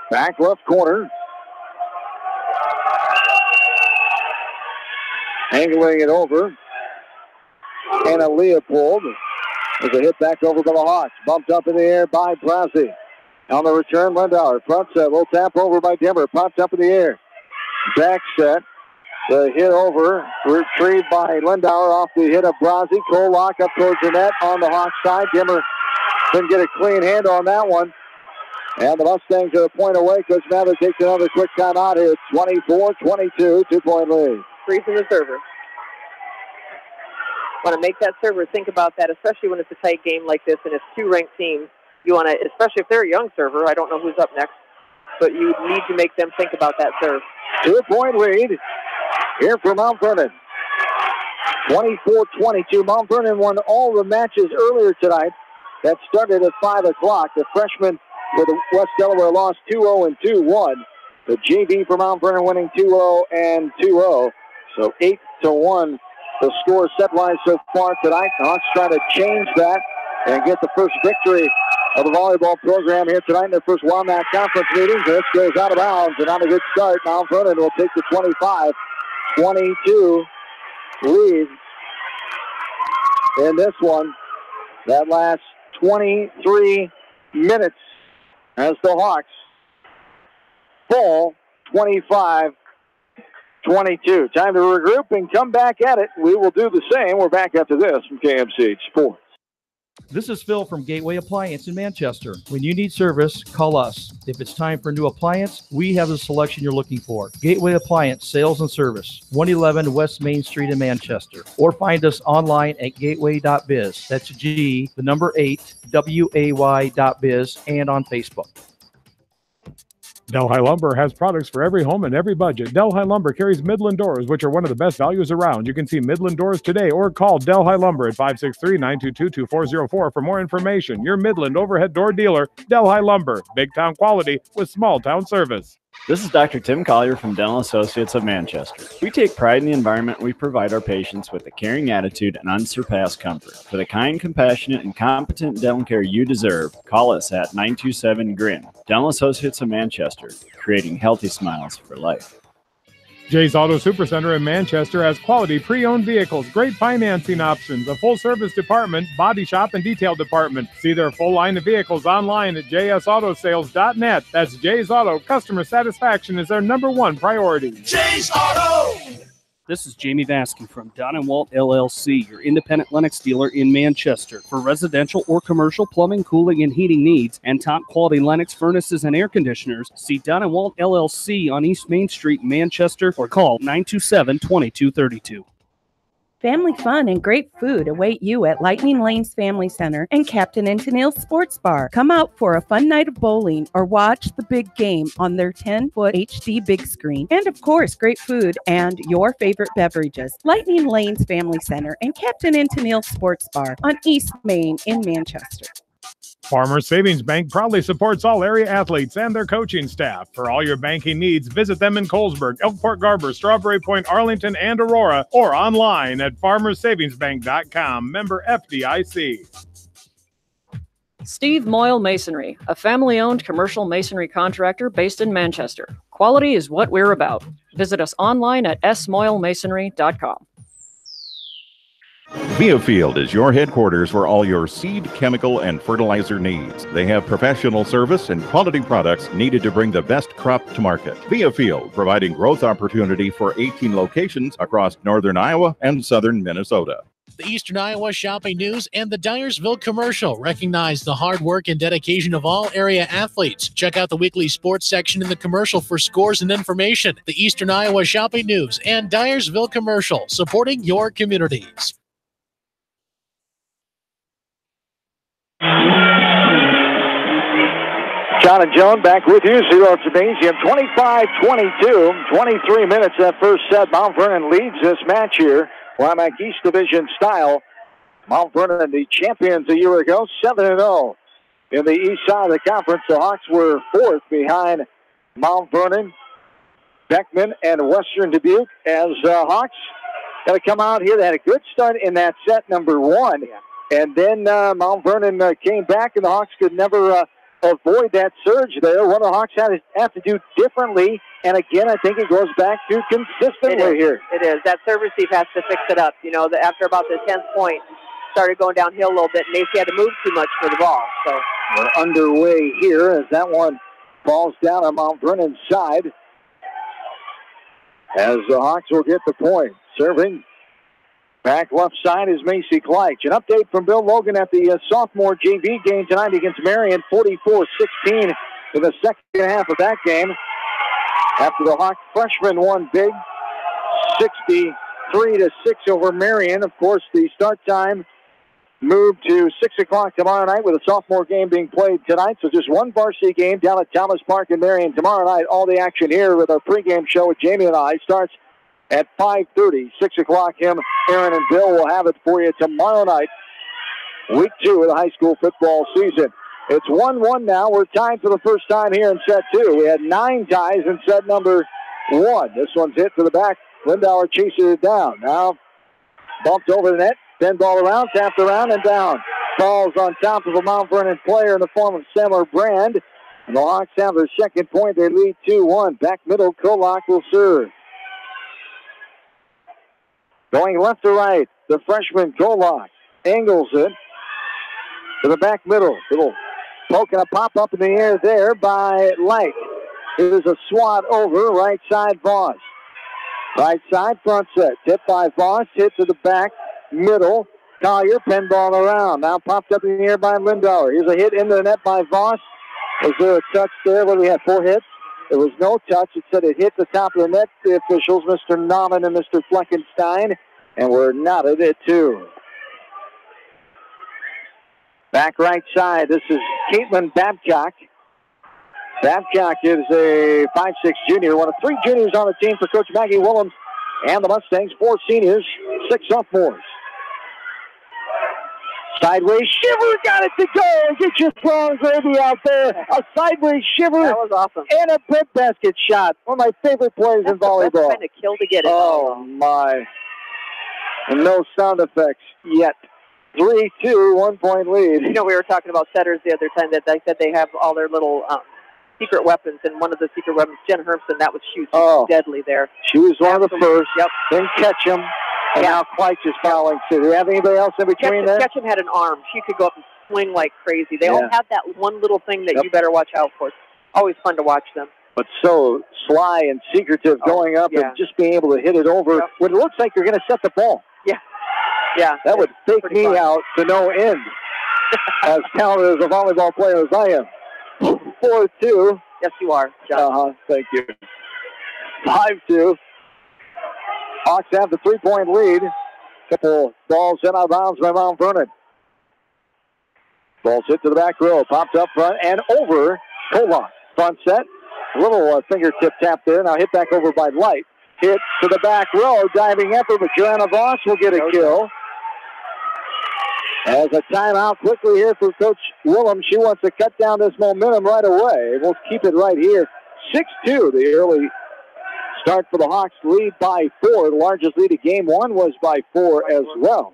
Back left corner. Angling it over. Anna Leopold. There's a hit back over by the Hawks. Bumped up in the air by Brazzi. On the return, Lindauer. Front set. Little tap over by Dimmer. Popped up in the air. Back set. The hit over. Retrieved by Lindauer off the hit of Brazzi. Kolak up towards the net on the Hawks side. Dimmer couldn't get a clean hand on that one. And the Mustangs are a point away. Coach Mather takes another quick timeout here. 24-22, 2-point lead. Freezing the server. Want to make that server think about that, especially when it's a tight game like this and it's two ranked teams. You want to, especially if they're a young server. I don't know who's up next, but you need to make them think about that serve. 2-point lead here for Mount Vernon. 24-22. Mount Vernon won all the matches earlier tonight. That started at 5 o'clock. The freshmen for the West Delaware lost 2-0 and 2-1. The JV for Mount Vernon winning 2-0 and 2-0. So 8-1 the score set-wise so far tonight. The Hawks trying to change that and get the first victory of the volleyball program here tonight in their first WAMAC conference meeting. This goes out of bounds and on a good start. Mount Vernon will take the 25-22 lead in this one. That last 23 minutes as the Hawks fall 25-22. Time to regroup and come back at it. We will do the same. We're back after this from KMCH Sports. This is Phil from Gateway Appliance in Manchester. When you need service, call us. If it's time for a new appliance, we have the selection you're looking for. Gateway Appliance Sales and Service, 111 West Main Street in Manchester. Or find us online at gateway.biz. That's G, the number 8, WAY.biz, and on Facebook. Delhi Lumber has products for every home and every budget. Delhi Lumber carries Midland doors, which are one of the best values around. You can see Midland doors today or call Delhi Lumber at 563-922-2404 for more information. Your Midland overhead door dealer, Delhi Lumber. Big town quality with small town service. This is Dr. Tim Collier from Dental Associates of Manchester. We take pride in the environment we provide our patients with a caring attitude and unsurpassed comfort. For the kind, compassionate, and competent dental care you deserve, call us at 927-GRIN. Dental Associates of Manchester, creating healthy smiles for life. Jay's Auto Supercenter in Manchester has quality pre-owned vehicles, great financing options, a full-service department, body shop, and detail department. See their full line of vehicles online at jsautosales.net. That's Jay's Auto. Customer satisfaction is their #1 priority. Jay's Auto! This is Jamie Vasky from Don & Walt LLC, your independent Lennox dealer in Manchester. For residential or commercial plumbing, cooling, and heating needs, and top-quality Lennox furnaces and air conditioners, see Don & Walt LLC on East Main Street, Manchester, or call 927-2232. Family fun and great food await you at Lightning Lanes Family Center and Captain and Tennille's Sports Bar. Come out for a fun night of bowling or watch the big game on their 10-foot HD big screen. And of course, great food and your favorite beverages. Lightning Lanes Family Center and Captain and Tennille's Sports Bar on East Main in Manchester. Farmers Savings Bank proudly supports all area athletes and their coaching staff. For all your banking needs, visit them in Colesburg, Elkport Garber, Strawberry Point, Arlington, and Aurora, or online at farmersavingsbank.com. Member FDIC. Steve Moyle Masonry, a family-owned commercial masonry contractor based in Manchester. Quality is what we're about. Visit us online at smoylemasonry.com. Viafield is your headquarters for all your seed, chemical, and fertilizer needs. They have professional service and quality products needed to bring the best crop to market. Viafield, providing growth opportunity for 18 locations across northern Iowa and southern Minnesota. The Eastern Iowa Shopping News and the Dyersville Commercial recognize the hard work and dedication of all area athletes. Check out the weekly sports section in the commercial for scores and information. The Eastern Iowa Shopping News and Dyersville Commercial, supporting your communities. John and Joan back with you. 0 Gymnasium, 25-22. 23 minutes that first set. Mount Vernon leads this match here. WAMAC East Division style. Mount Vernon, the champions a year ago, 7-0 in the east side of the conference. The Hawks were fourth behind Mount Vernon, Beckman, and Western Dubuque. As Hawks got to come out here. They had a good start in that set, number one. And then Mount Vernon came back, and the Hawks could never avoid that surge there. What the Hawks have to do differently, and again, I think it goes back to consistently here. It is. That serve receive has to fix it up. You know, after about the 10th point, started going downhill a little bit, and Macy had to move too much for the ball. So we're underway here as that one falls down on Mount Vernon's side. As the Hawks will get the point. Serving back left side is Macy Kleitch. An update from Bill Logan at the sophomore JV game tonight against Marion. 44-16 in the second half of that game after the Hawk freshmen won big 63-6 over Marion. Of course, the start time moved to 6 o'clock tomorrow night with a sophomore game being played tonight. So just one varsity game down at Thomas Park in Marion tomorrow night. All the action here with our pregame show with Jamie and I starts at 5:30. 6 o'clock, Aaron, and Bill will have it for you tomorrow night. Week 2 of the high school football season. It's 1-1 now. We're tied for the first time here in set 2. We had 9 ties in set number 1. This one's hit to the back. Lindauer chases it down. Now bumped over the net. Then ball around, tapped around, and down. Falls on top of a Mount Vernon player in the form of Samuel Brand. And the Hawks have their second point. They lead 2-1. Back middle, Kolak will serve. Going left to right, the freshman Kolak angles it to the back middle. Little poke and a pop up in the air there by Light. It is a swat over, right side Voss. Right side front set. Tip by Voss, hit to the back middle. Collier, pinball around. Now popped up in the air by Lindauer. Here's a hit into the net by Voss. Was there a touch there? What do we have, 4 hits? There was no touch. It said it hit the top of the net. The officials, Mr. Nauman and Mr. Fleckenstein, and we're nodded at 2. Back right side, this is Caitlin Babcock. Babcock is a 5'6 junior, one of 3 juniors on the team for Coach Maggie Willems and the Mustangs, 4 seniors, 6 sophomores. Sideways shiver, got it to go. Get your strong gravy out there. A sideways shiver. That was awesome. And a bread basket shot. One of my favorite plays in volleyball. That's kind of kill to get it. Oh, my. And no sound effects yet. 3-2, 1-point lead. You know, we were talking about setters the other time that they said they have all their little secret weapons, and one of the secret weapons, Jen Hermson, that was shoot. Deadly there. She was one of the first. Yep. Then Ketchum. And now Kleitz is fouling too. Do we have anybody else in between there? Ketchum had an arm. She could go up and swing like crazy. They all have that one little thing that you better watch out for. Always fun to watch them. But so sly and secretive going up and just being able to hit it over when it looks like you're going to set the ball. Yeah. That would take me out to no end. As talented as a volleyball player as I am. 4-2. Yes, you are, John. Thank you. 5-2. Hawks have the 3-point lead. Couple balls in out of bounds by Mount Vernon. Balls hit to the back row. Popped up front and over. Kolak. Front set. A little fingertip tap there. Now hit back over by Light. Hit to the back row. Diving effort, but Joanna Voss will get a kill. As a timeout quickly here for Coach Willem. She wants to cut down this momentum right away. We'll keep it right here. 6-2, the early start for the Hawks. Lead by 4. The largest lead of game 1 was by 4 as well.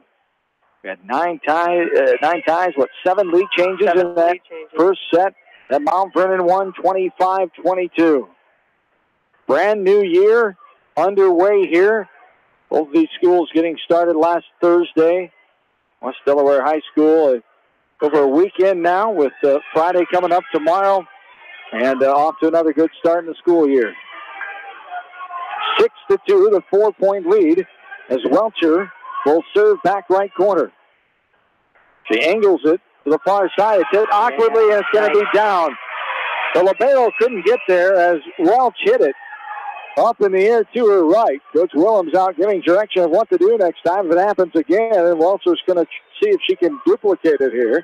We had 9 ties, 7 lead changes in that first set. And Mount Vernon won 25-22. Brand new year underway here. Both of these schools getting started last Thursday. West Delaware High School over a weekend now with Friday coming up tomorrow. And off to another good start in the school year. 6-2, the 4-point lead as Welcher will serve back right corner. She angles it to the far side. It's hit awkwardly and it's going to be down. The libero couldn't get there as Welch hit it up in the air to her right. Coach Willems out giving direction of what to do next time if it happens again. And Welcher's going to see if she can duplicate it here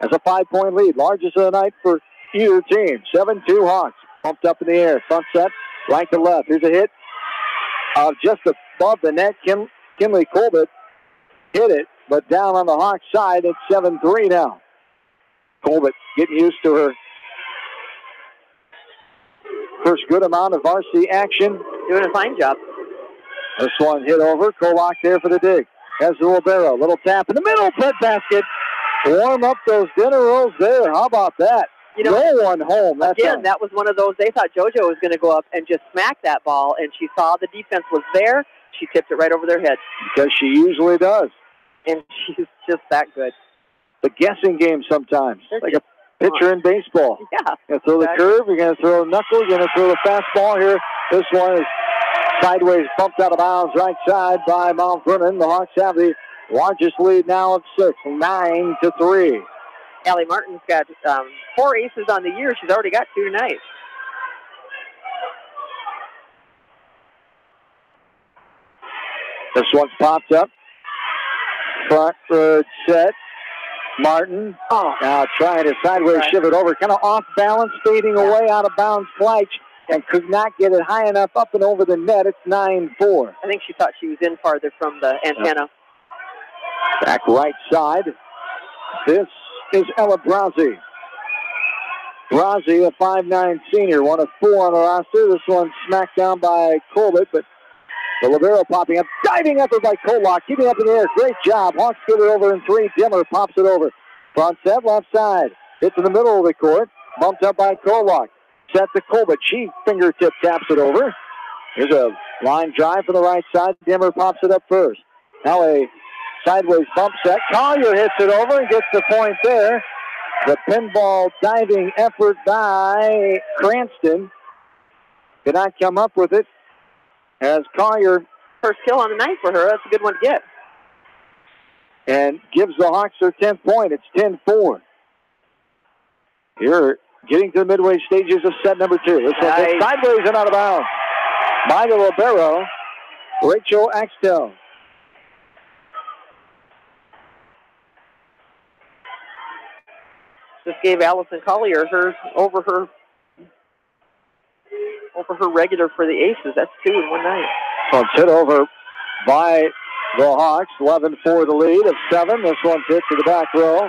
as a 5-point lead. Largest of the night for either team. 7-2 Hawks. Pumped up in the air. Front set, right to left. Here's a hit just above the net. Kinley Colbert hit it, but down on the Hawks side, it's 7-3 now. Colbert getting used to her first good amount of varsity action. Doing a fine job. This one hit over. Kolak there for the dig. Has the libero. Little tap in the middle. Bread basket. Warm up those dinner rolls there. How about that? No one home. That was one of those. They thought JoJo was going to go up and just smack that ball, and she saw the defense was there. She tipped it right over their head. Because she usually does. And she's just that good. The guessing game sometimes. Like a pitcher in baseball. Yeah. You're going to throw the curve. You're going to throw the knuckle. You're going to throw the fastball here. This one is sideways, bumped out of bounds right side by Mount Vernon. The Hawks have the largest lead now of 6, 9-3. Allie Martin's got 4 aces on the year. She's already got 2 tonight. This one's popped up. Front third set. Martin now trying to sideways shift it over. Kind of off balance, fading away out of bounds. Fleich, and could not get it high enough up and over the net. It's 9-4. I think she thought she was in farther from the antenna. Back right side. This is Ella Brazzi. Brazzi, a 5'9 senior, one of 4 on the roster. This one smacked down by Colbert, but the libero popping up. Diving effort by Kolak, keeping up in the air. Great job. Hawks get it over in 3. Dimmer pops it over. Front set, left side. Hits in the middle of the court. Bumped up by Kolak. Set to Colbert. She fingertip taps it over. Here's a line drive from the right side. Dimmer pops it up first. Now a sideways bump set. Collier hits it over and gets the point there. The pinball diving effort by Cranston did not come up with it. As Collier, first kill on the night for her. That's a good one to get. And gives the Hawks their 10th point. It's 10-4. Here, getting to the midway stages of set number 2. This one hits sideways and out of bounds by the libero, Rachel Axtell. Just gave Allison Collier hers over her regular for the aces. That's 2 in one night. So it's hit over by the Hawks. 11-4 the lead of 7. This one's hit to the back row.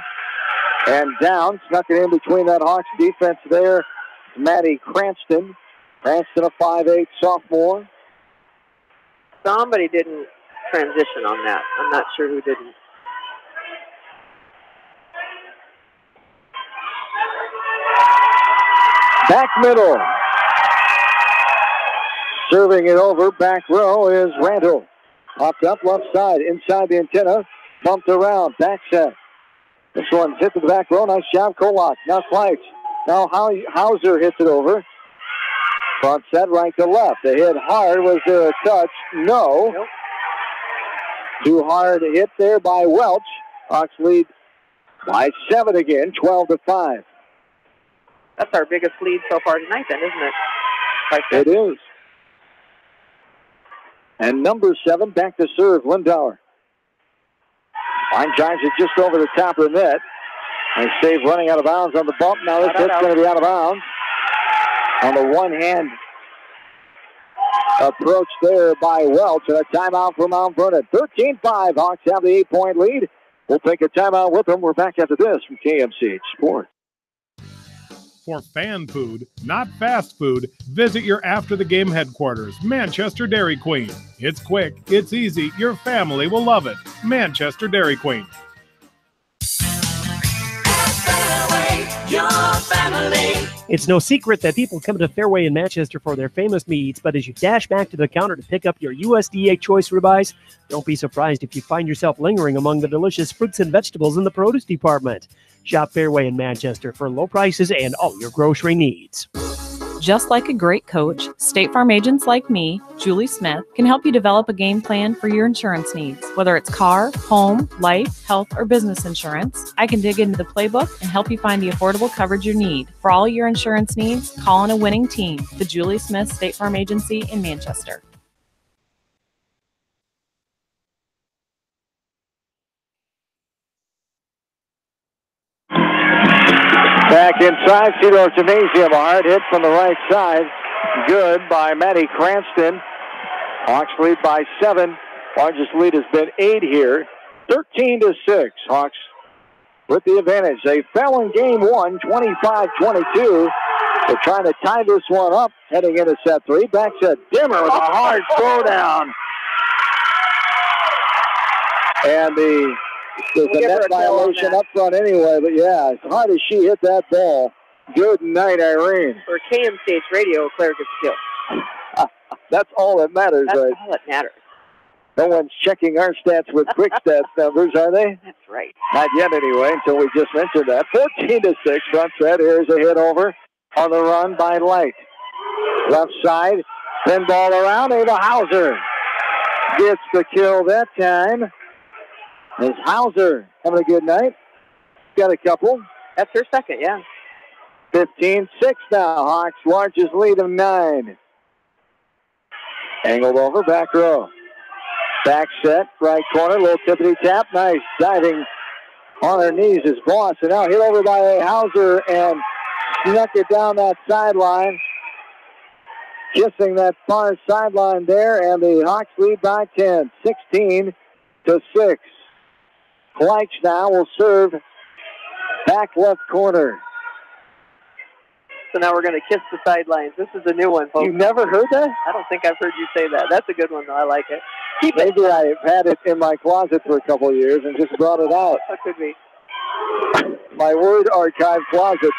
And down. Snuck it in between that Hawks defense there. Maddie Cranston. Cranston, a 5'8 sophomore. Somebody didn't transition on that. I'm not sure who didn't. Back middle. Serving it over, back row is Randall. Popped up left side, inside the antenna. Bumped around, back set. This one's hit to the back row. Nice job, Kolak. Now Fleich. Now Hauser hits it over. Front set, right to left. The hit hard. Was there a touch? No. Nope. Too hard hit there by Welch. Hawks lead by 7 again, 12-5. That's our biggest lead so far tonight then, isn't it? It is. And number 7 back to serve, Lindauer. Line drives it just over the top of the net. And save running out of bounds on the bump. Now this hit's going to be out of bounds. On the one-hand approach there by Welch. And a timeout for Mount Vernon. 13-5. Hawks have the 8-point lead. We'll take a timeout with them. We're back after this from KMCH Sports. For fan food, not fast food, visit your after-the-game headquarters, Manchester Dairy Queen. It's quick, it's easy, your family will love it. Manchester Dairy Queen. Your family. It's no secret that people come to Fairway in Manchester for their famous meats, but as you dash back to the counter to pick up your USDA choice ribeyes, don't be surprised if you find yourself lingering among the delicious fruits and vegetables in the produce department. Shop Fairway in Manchester for low prices and all your grocery needs. Just like a great coach, State Farm agents like me, Julie Smith, can help you develop a game plan for your insurance needs. Whether it's car, home, life, health, or business insurance, I can dig into the playbook and help you find the affordable coverage you need. For all your insurance needs, call on a winning team, the Julie Smith State Farm Agency in Manchester. Back inside Cedar Gymnasium, a hard hit from the right side. Good by Maddie Cranston. Hawks lead by 7. Largest lead has been 8 here. 13-6. Hawks with the advantage. They fell in game 1, 25-22. They're trying to tie this one up heading into set 3. Back set Dimmer with a hard throwdown. And there's a net violation up front anyway, but yeah, as hard as she hit that ball, good night, Irene. For KMCH Radio, Claire gets killed. That's all that matters, That's right? all that matters. No one's checking our stats with quick stats numbers, are they? That's right. Not yet anyway, until we just mentioned that. 14-6 front set. Here's a hit over on the run by Light. Left side, pinball around. Ava Hauser gets the kill that time. As Hauser having a good night. Got a couple. That's her second, yeah. 15-6 now. Hawks largest lead of 9. Angled over, back row. Back set, right corner, little tippity tap. Nice diving on her knees is Boss. And now hit over by a Hauser and snuck it down that sideline. Kissing that far sideline there, and the Hawks lead by 10, 16-6. Kleitsch now will serve back left corner. So now we're going to kiss the sidelines. This is a new one, folks. You've never heard that? I don't think I've heard you say that. That's a good one, though. I like it. Keep it. Maybe I've had it in my closet for a couple of years and just brought it out. That could be. My word archive closet.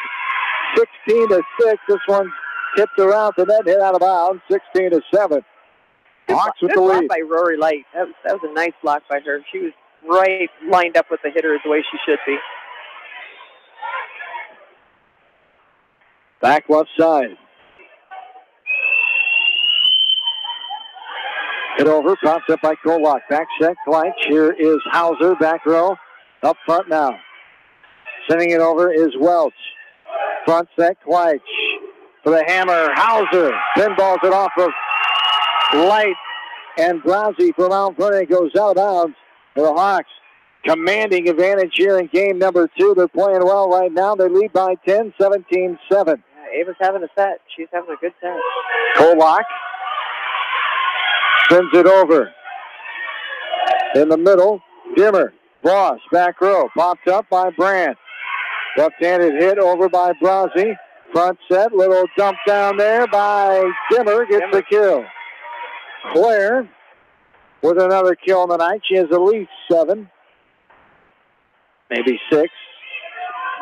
16-6. This one tipped around the net, hit out of bounds. 16-7. Hawks with the lead. Good block by Rory Light. That was a nice block by her. She was right lined up with the hitter the way she should be. Back left side. Hit over, popped up by Kolak. Back set, Kleitsch. Here is Hauser, back row. Up front now. Sending it over is Welch. Front set, Kleitsch. For the hammer, Hauser. Pinballs it off of Light. And Browsey from Mount Vernon goes out of bounds for the Hawks. Commanding advantage here in game number 2. They're playing well right now. They lead by 10, 17-7. Ava's having a set. She's having a good set. Kolak sends it over. In the middle, Dimmer. Voss, back row. Popped up by Brandt. Left-handed hit over by Browsey. Front set, little dump down there by Dimmer. Gets the kill. Claire with another kill on the night. She has at least 7. Maybe 6.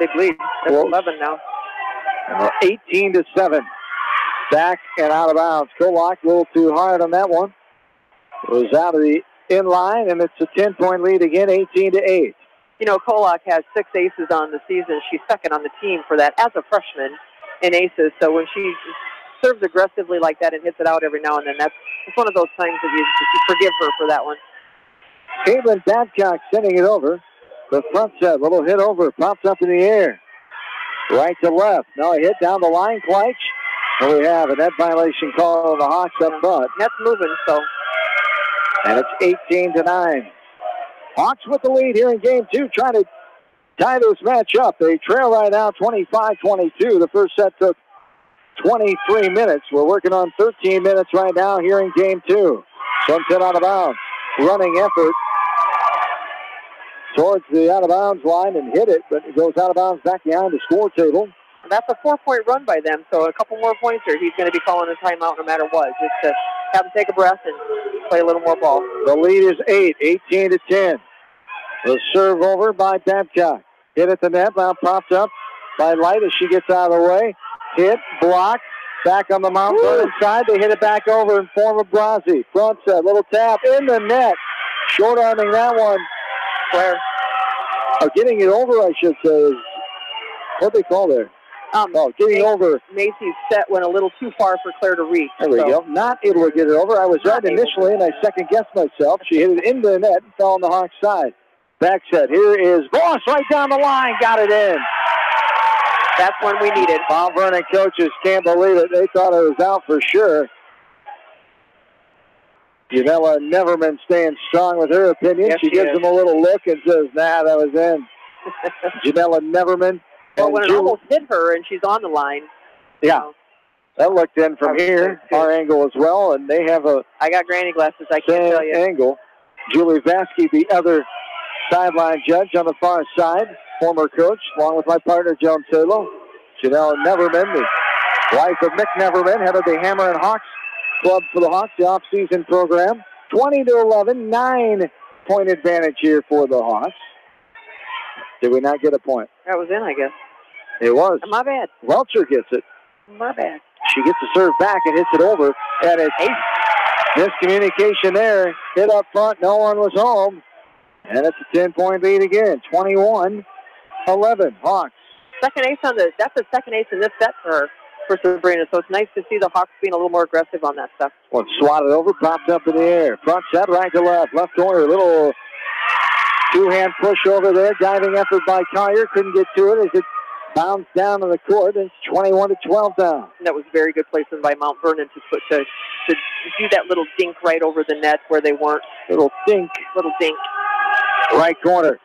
Big lead. That's 11 now. 18-7. Back and out of bounds. Kolak a little too hard on that one. It was out of the inline, and it's a 10-point lead again, 18-8. You know, Kolak has 6 aces on the season. She's second on the team for that as a freshman in aces. So when she serves aggressively like that and hits it out every now and then, it's one of those times that you forgive her for that one. Caitlin Babcock sending it over. The front set, little hit over, pops up in the air. Right to left. Now a hit down the line, Kleitsch. And we have a net violation call on the Hawks up front. Net's moving, so. And it's 18-9. Hawks with the lead here in game 2, trying to tie this match up. They trail right now 25-22. The first set took 23 minutes. We're working on 13 minutes right now here in game 2. Sunset out of bounds. Running effort towards the out-of-bounds line and hit it, but it goes out of bounds back behind the score table. And that's a 4-point run by them, so a couple more points here. He's going to be calling a timeout no matter what, just to have him take a breath and play a little more ball. The lead is 18-10. The serve over by Babcock. Hit at the net, now popped up by Light as she gets out of the way. Hit, blocked, back on the Mount Vernon side. They hit it back over in form of Brasi. Front set, little tap in the net. Short arming that one. Claire. Getting it over, I should say, is what they call there. Getting over. Macy's set went a little too far for Claire to reach. There we go. Not able to get it over. I was right initially, and I second-guessed myself. She hit it into the net and fell on the Hawks' side. Back set. Here is Voss right down the line. Got it in. That's one we needed. Mount Vernon coaches can't believe it. They thought it was out for sure. Janella Neverman staying strong with her opinion. Yes, she gives him a little look and says, nah, that was in. Janella Neverman. Well, when it almost hit her and she's on the line. Yeah. That looked in from here, our angle as well, and they have a I got granny glasses, I can't tell you. Angle. Julie Vasky, the other sideline judge on the far side, former coach, along with my partner, Joan Salo. Janelle Neverman, the wife of Mick Neverman, head of the Hammer and Hawks Club for the Hawks, the off-season program. 20-11, 9-point advantage here for the Hawks. Did we not get a point? That was in, I guess. It was. My bad. Welcher gets it. My bad. She gets the serve back and hits it over. And it's miscommunication there. Hit up front. No one was home. And it's a 10-point lead again. 21-11. Hawks. That's the second ace in this set for Sabrina. So it's nice to see the Hawks being a little more aggressive on that stuff. Well, swatted over, popped up in the air. Front set, right to left. Left corner, little two-hand push over there. Diving effort by Collier. Couldn't get to it as it Bounce down to the court. It's 21-12 now. And that was very good placement by Mount Vernon to do that little dink right over the net where they weren't. Little dink. Right corner.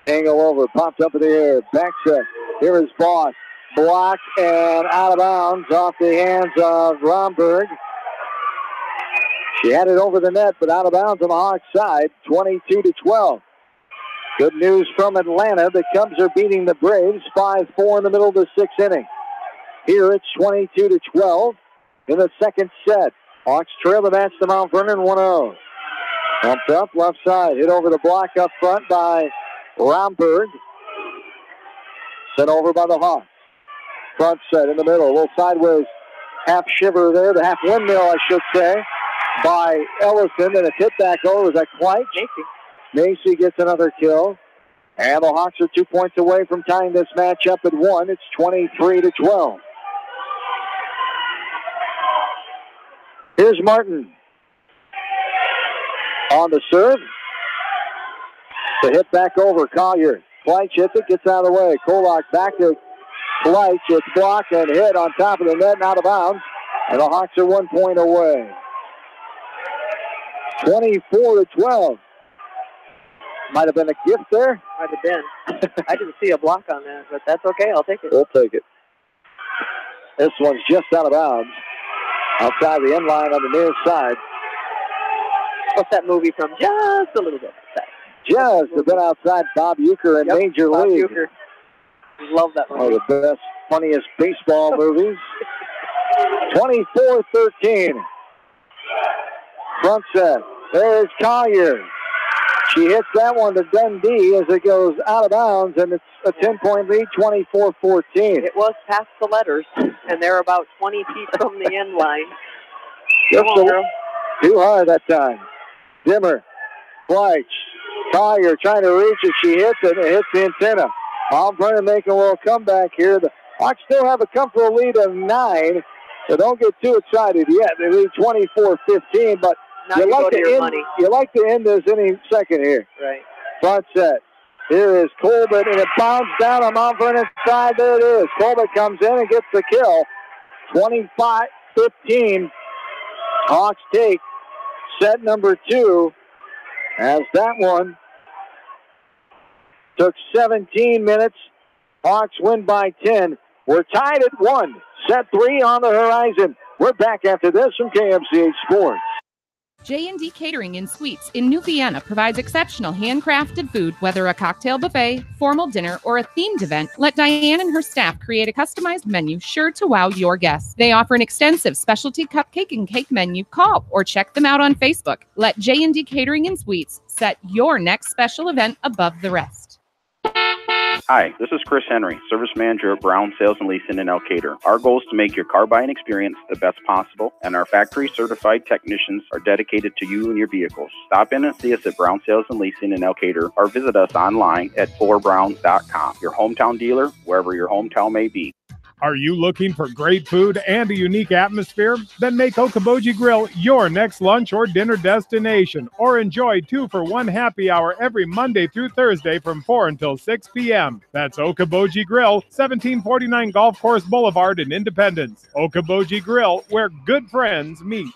Angle over. Popped up in the air. Back set. Here is Boss. Blocked and out of bounds off the hands of Romberg. She had it over the net, but out of bounds on the Hawks side. 22-12. Good news from Atlanta. The Cubs are beating the Braves 5-4 in the middle of the sixth inning. Here it's 22-12 in the second set. Hawks trail the match to Mount Vernon 1-0. Pumped up left side. Hit over the block up front by Romberg. Sent over by the Hawks. Front set in the middle. A little sideways half shiver there. The half windmill, I should say, by Ellison. And it's hit back over. Is that Kleich? Macy gets another kill. And the Hawks are 2 points away from tying this match up at 1. It's 23-12. Here's Martin. On the serve. The hit back over. Collier. Kleich hits it, gets out of the way. Kolak back to Kleich. It's blocked and hit on top of the net and out of bounds. And the Hawks are 1 point away. 24-12. Might have been a gift there. Might have been. I didn't see a block on that, but that's okay. I'll take it. We'll take it. This one's just out of bounds. Outside the end line on the near side. What's that movie from? Just a little bit. Just a bit outside Bob Uecker in Major League. Uecker. Love that movie. One of the best, funniest baseball movies. 24-13. Front set. There's Collier. She hits that one to Dundee as it goes out of bounds, and it's a 10-point lead, 24-14. It was past the letters, and they're about 20 feet from the end line. Just too hard that time. Dimmer. Kleich. Collier trying to reach it. She hits it, and it hits the antenna. Mount Vernon making a little comeback here. The Hawks still have a comfortable lead of 9, so don't get too excited yet. They lead 24-15, but you like to end this any second here. Right. Front set. Here is Colbert, and it bounces down on Mount Vernon's side. There it is. Colbert comes in and gets the kill. 25-15. Hawks take set number 2. As that one took 17 minutes. Hawks win by 10. We're tied at 1. Set 3 on the horizon. We're back after this from KMCH Sports. J&D Catering and Suites in New Vienna provides exceptional handcrafted food, whether a cocktail buffet, formal dinner, or a themed event. Let Diane and her staff create a customized menu sure to wow your guests. They offer an extensive specialty cupcake and cake menu. Call or check them out on Facebook. Let J&D Catering and Suites set your next special event above the rest. Hi, this is Chris Henry, Service Manager at Brown Sales and Leasing in Elkader. Our goal is to make your car buying experience the best possible, and our factory-certified technicians are dedicated to you and your vehicles. Stop in and see us at Brown Sales and Leasing in Elkader, or visit us online at forbrowns.com. Your hometown dealer, wherever your hometown may be. Are you looking for great food and a unique atmosphere? Then make Okoboji Grill your next lunch or dinner destination, or enjoy 2-for-1 happy hour every Monday through Thursday from 4 until 6 p.m. That's Okoboji Grill, 1749 Golf Course Boulevard in Independence. Okoboji Grill, where good friends meet.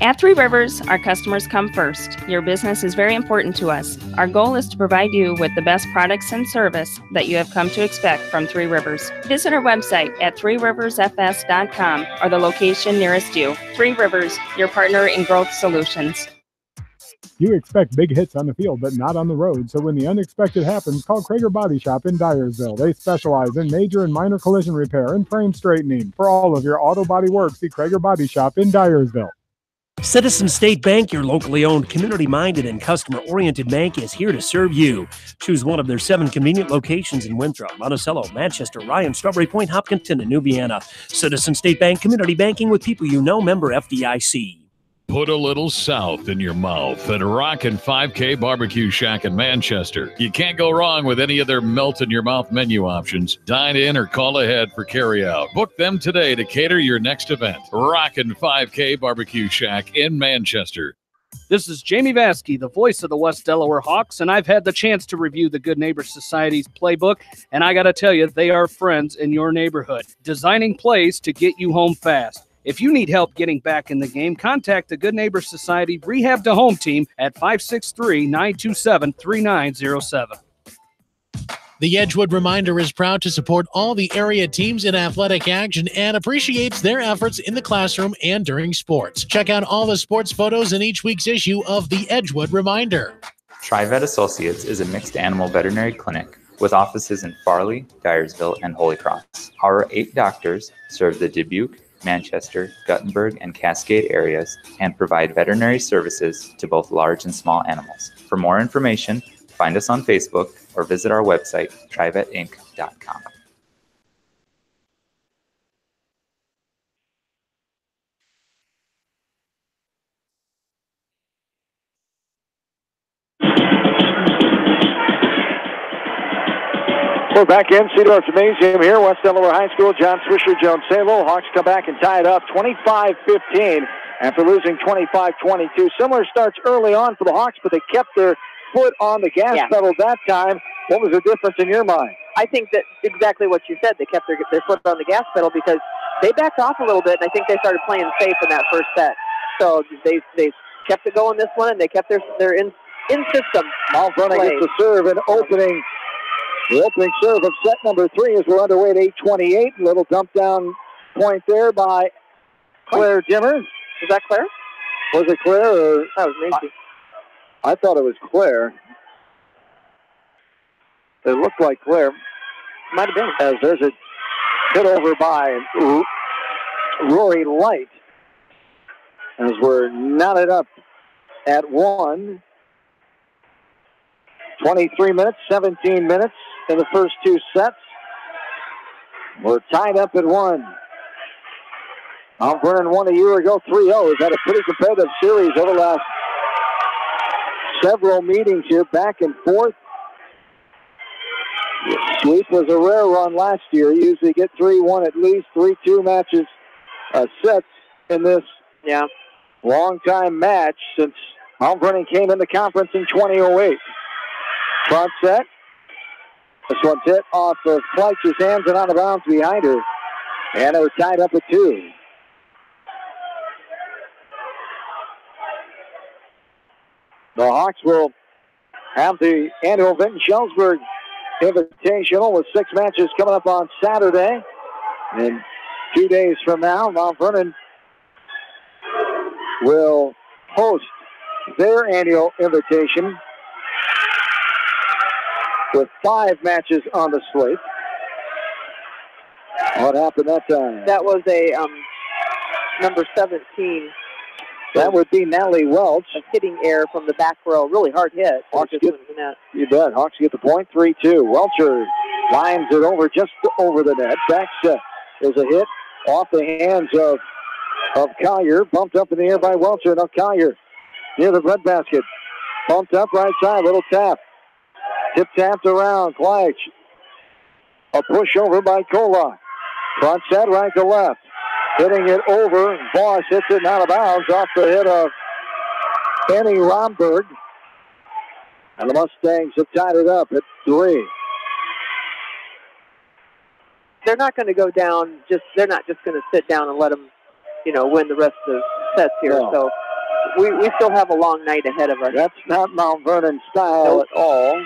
At Three Rivers, our customers come first. Your business is very important to us. Our goal is to provide you with the best products and service that you have come to expect from Three Rivers. Visit our website at threeriversfs.com or the location nearest you. Three Rivers, your partner in growth solutions. You expect big hits on the field, but not on the road. So when the unexpected happens, call Krager Body Shop in Dyersville. They specialize in major and minor collision repair and frame straightening. For all of your auto body work, see Krager Body Shop in Dyersville. Citizen State Bank, your locally owned, community-minded, and customer-oriented bank, is here to serve you. Choose one of their 7 convenient locations in Winthrop, Monticello, Manchester, Ryan, Strawberry Point, Hopkinton, and New Vienna. Citizen State Bank, community banking with people you know, member FDIC. Put a little south in your mouth at Rockin' 5K Barbecue Shack in Manchester. You can't go wrong with any of their melt-in-your-mouth menu options. Dine in or call ahead for carry-out. Book them today to cater your next event. Rockin' 5K Barbecue Shack in Manchester. This is Jamie Vaskey, the voice of the West Delaware Hawks, and I've had the chance to review the Good Neighbor Society's playbook, and I got to tell you, they are friends in your neighborhood, designing plays to get you home fast. If you need help getting back in the game, contact the Good Neighbor Society Rehab to Home team at 563-927-3907. The Edgewood Reminder is proud to support all the area teams in athletic action and appreciates their efforts in the classroom and during sports. Check out all the sports photos in each week's issue of the Edgewood Reminder. TriVet Associates is a mixed animal veterinary clinic with offices in Farley, Dyersville, and Holy Cross. Our 8 doctors serve the Dubuque, Manchester, Guttenberg, and Cascade areas and provide veterinary services to both large and small animals. For more information, find us on Facebook or visit our website, trivetinc.com. We're back in Cedar Gymnasium here, West Delaware High School. John Swisher, Joan Salo. Hawks come back and tie it up 25-15 after losing 25-22. Similar starts early on for the Hawks, but they kept their foot on the gas pedal that time. What was the difference in your mind? I think that exactly what you said. They kept their foot on the gas pedal because they backed off a little bit, and I think they started playing safe in that first set. So they kept it going this one, and they kept their in-system. Mount Vernon gets the serve and opening. The opening serve of set number 3 as we're underway at 8:28. Little dump down point there by Claire Dimmer. Is that Claire? Was it Claire? Or that was Macy. I thought it was Claire. It looked like Claire. Might have been. As there's a hit over by Rory Light. As we're knotted up at 1. 23 minutes, 17 minutes in the first 2 sets. We're tied up at 1. Mount Vernon won a year ago 3-0. We've had a pretty competitive series over the last several meetings here, back and forth. The sweep was a rare run last year. You usually get 3-1 at least, 3-2 matches, sets in this long-time match since Mount Vernon came in the conference in 2008. Front set. This one's hit off of Fleisch's hands and out of bounds behind her. And they're tied up at 2. The Hawks will have the annual Vinton Schellsburg Invitational with 6 matches coming up on Saturday. And 2 days from now, Mount Vernon will host their annual invitation with 5 matches on the slate. What happened that time? That was a number 17. That would be Natalie Welch. A hitting error from the back row. Really hard hit. Hawks get, you bet. Hawks get the point, 3-2. Welcher lines it over just over the net. Back set. There's a hit off the hands of Collier. Bumped up in the air by Welcher. Now Collier near the breadbasket. Bumped up right side. Little tap. Tip tapped around. Kleich. A push over by Kolak. Front set right to left. Hitting it over. Voss hits it out of bounds off the hit of Benny Romberg. And the Mustangs have tied it up at 3. They're not going to go down. They're not just going to sit down and let them, win the rest of the sets here. No. So we still have a long night ahead of us. That's not Mount Vernon style at all.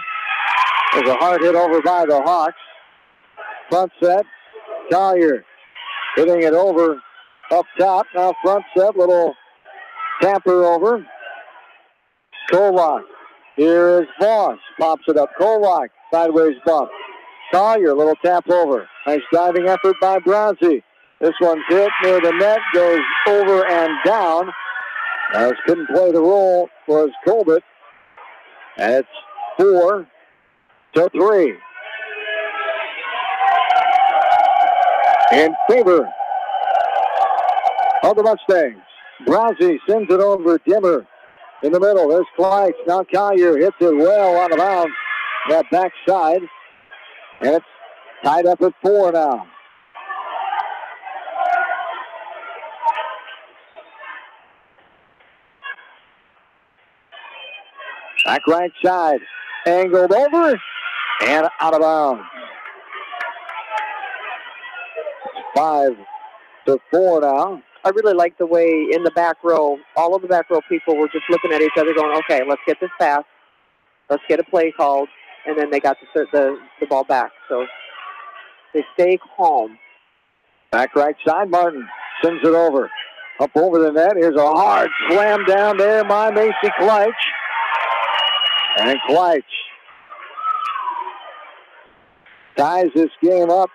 There's a hard hit over by the Hawks. Front set. Collier hitting it over up top. Now front set, little tamper over. Kolak. Here is Voss. Pops it up. Kolak. Sideways bump. Collier, little tap over. Nice diving effort by Bronzy. This one's hit near the net. Goes over and down. As couldn't play the role was Colbert. And it's 4-3. In favor of the Mustangs. Bronzy sends it over Dimmer in the middle. There's Kleich. Now Collier hits it well out of bounds. That backside. And it's tied up at 4 now. Back right side. Angled over and out of bounds. 5-4 now. I really like the way in the back row, all of the back row people were just looking at each other going, okay, let's get this pass. Let's get a play called. And then they got the ball back. So they stay calm. Back right side, Martin sends it over. Up over the net. Here's a hard slam down there by Macy Kleitsch. And Kleitsch ties this game up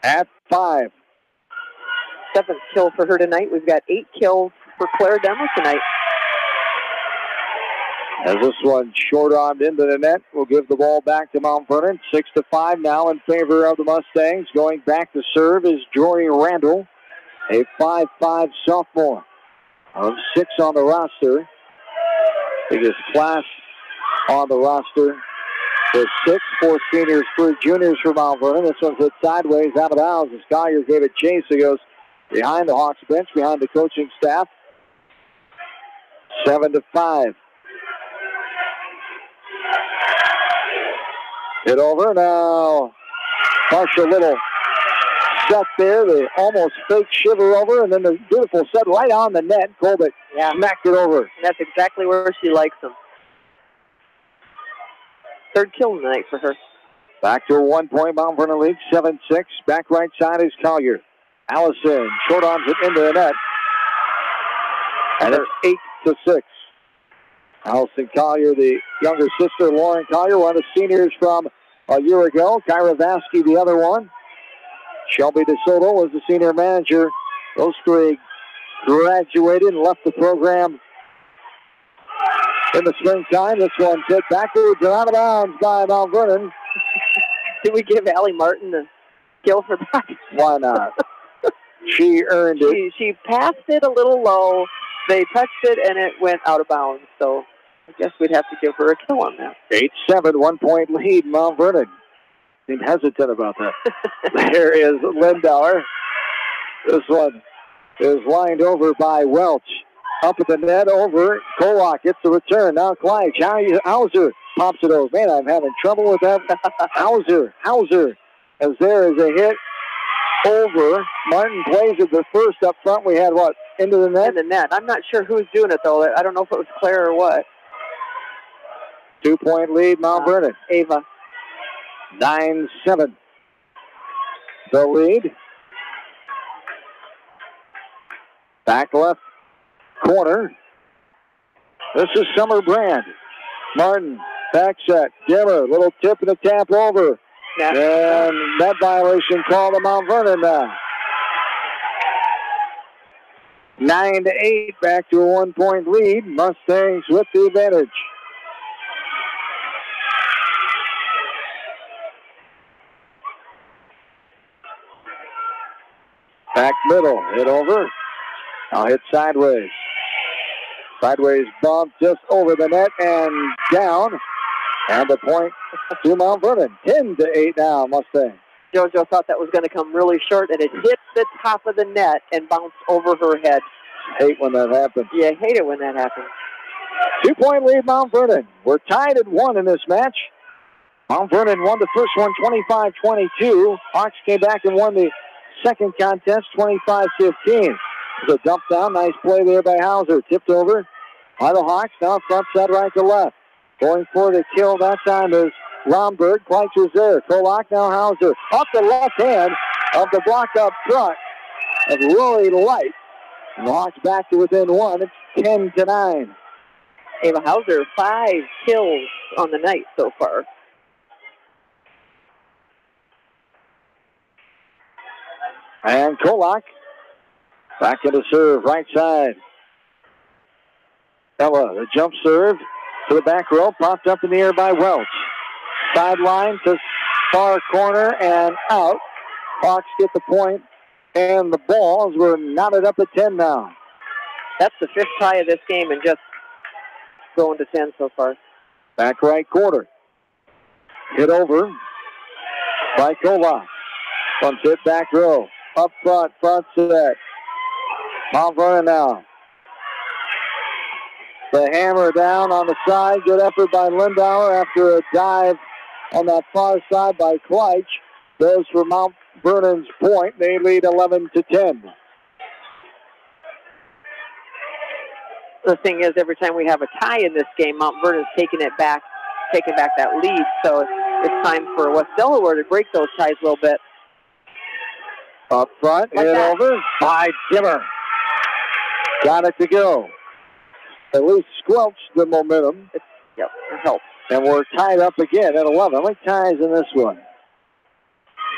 at 5. 7th kill for her tonight. We've got 8 kills for Claire Demmer tonight. As this one short-armed into the net, we'll give the ball back to Mount Vernon. 6-5 now in favor of the Mustangs. Going back to serve is Jory Randall, a 5'5 sophomore of 6 on the roster. Biggest class on the roster. There's 6, 4 seniors, 3 juniors for Mount Vernon. This one's hit sideways out of bounds as Collier gave it chase. It goes behind the Hawks bench, behind the coaching staff. 7-5. Hit over now. Partial little set there. The almost fake shiver over, and then the beautiful set right on the net. Colbert smacked it over. And that's exactly where she likes them. 3rd kill of the night for her. Back to a 1-point Mount Vernon lead, 7-6. Back right side is Collier. Allison short arms it into the net. And it's 8-6. Allison Collier, the younger sister, Lauren Collier, one of the seniors from a year ago. Kyra Vasky, the other one. Shelby DeSoto was the senior manager. Those 3 graduated and left the program in the springtime. This one hit backwards and out of bounds by Mount Vernon. Did we give Allie Martin the kill for that? Why not? She earned it. She passed it a little low. They touched it, and it went out of bounds. So I guess we'd have to give her a kill on that. 8-7, 1-point lead, Mount Vernon. Seemed hesitant about that. There is Lindauer. This one is lined over by Welch. Up at the net, over. Kolak gets the return. Now Kleitsch. Hauser pops it over. Man, I'm having trouble with that. Hauser. As there is a hit over. Martin plays it the first up front. We had what? Into the net? In the net. I'm not sure who's doing it, though. I don't know if it was Claire or what. 2-point lead, Mount Vernon. Ava. 9-7. The lead. Back left corner. This is Summer Brand. Martin, back set. Dimmer, little tip and a tap over. And that violation called to Mount Vernon now. 9-8, back to a 1-point lead. Mustangs with the advantage. Back middle, hit over. Now hit sideways. Sideways bump just over the net and down. And the point to Mount Vernon. 10-8 now, Mustang. JoJo thought that was going to come really short, and it hit the top of the net and bounced over her head. Hate when that happens. Yeah, I hate it when that happens. 2-point lead, Mount Vernon. We're tied at 1 in this match. Mount Vernon won the first one 25-22. Hawks came back and won the second contest 25-15. It's a dump down. Nice play there by Hauser. Tipped over by the Hawks. Now front side right to left. Going for the kill that time is Romberg. Kleitsch was there. Kolak, now Hauser. Off the left hand of the block up front. And really light. And the Hawks back to within 1. It's 10-9. Ava Hauser, 5 kills on the night so far. And Kolak back into serve, right side. Ella, the jump serve to the back row, popped up in the air by Welch. Sideline to far corner and out. Hawks get the point and the balls were knotted up at 10 now. That's the 5th tie of this game and just going to 10 so far. Back right corner. Hit over by Kolak. Front hit back row. Up front set. Mount Vernon now. The hammer down on the side. Good effort by Lindauer after a dive on that far side by Kleitsch. Goes for Mount Vernon's point. They lead 11-10. The thing is, every time we have a tie in this game, Mount Vernon's taking back that lead. So it's time for West Delaware to break those ties a little bit. Up front, Like hit that. over by Dimmer. Got it to go. At least squelched the momentum. Yep, it helps. And we're tied up again at 11. How many ties in this one?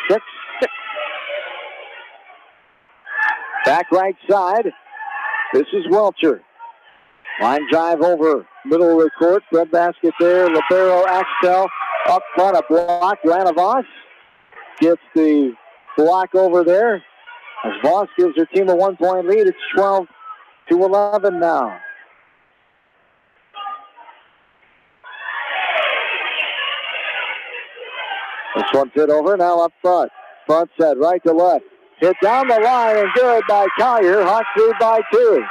6. Back right side. This is Welcher. Line drive over middle of the court. Bread basket there. Libero, Axtell. Up front, a block. Lana Voss gets the block over there. As Voss gives her team a 1-point lead. It's 12-11 now. This one's hit over, now up front. Front set, right to left. Hit down the line and good by Collier. Hawks lead by 2.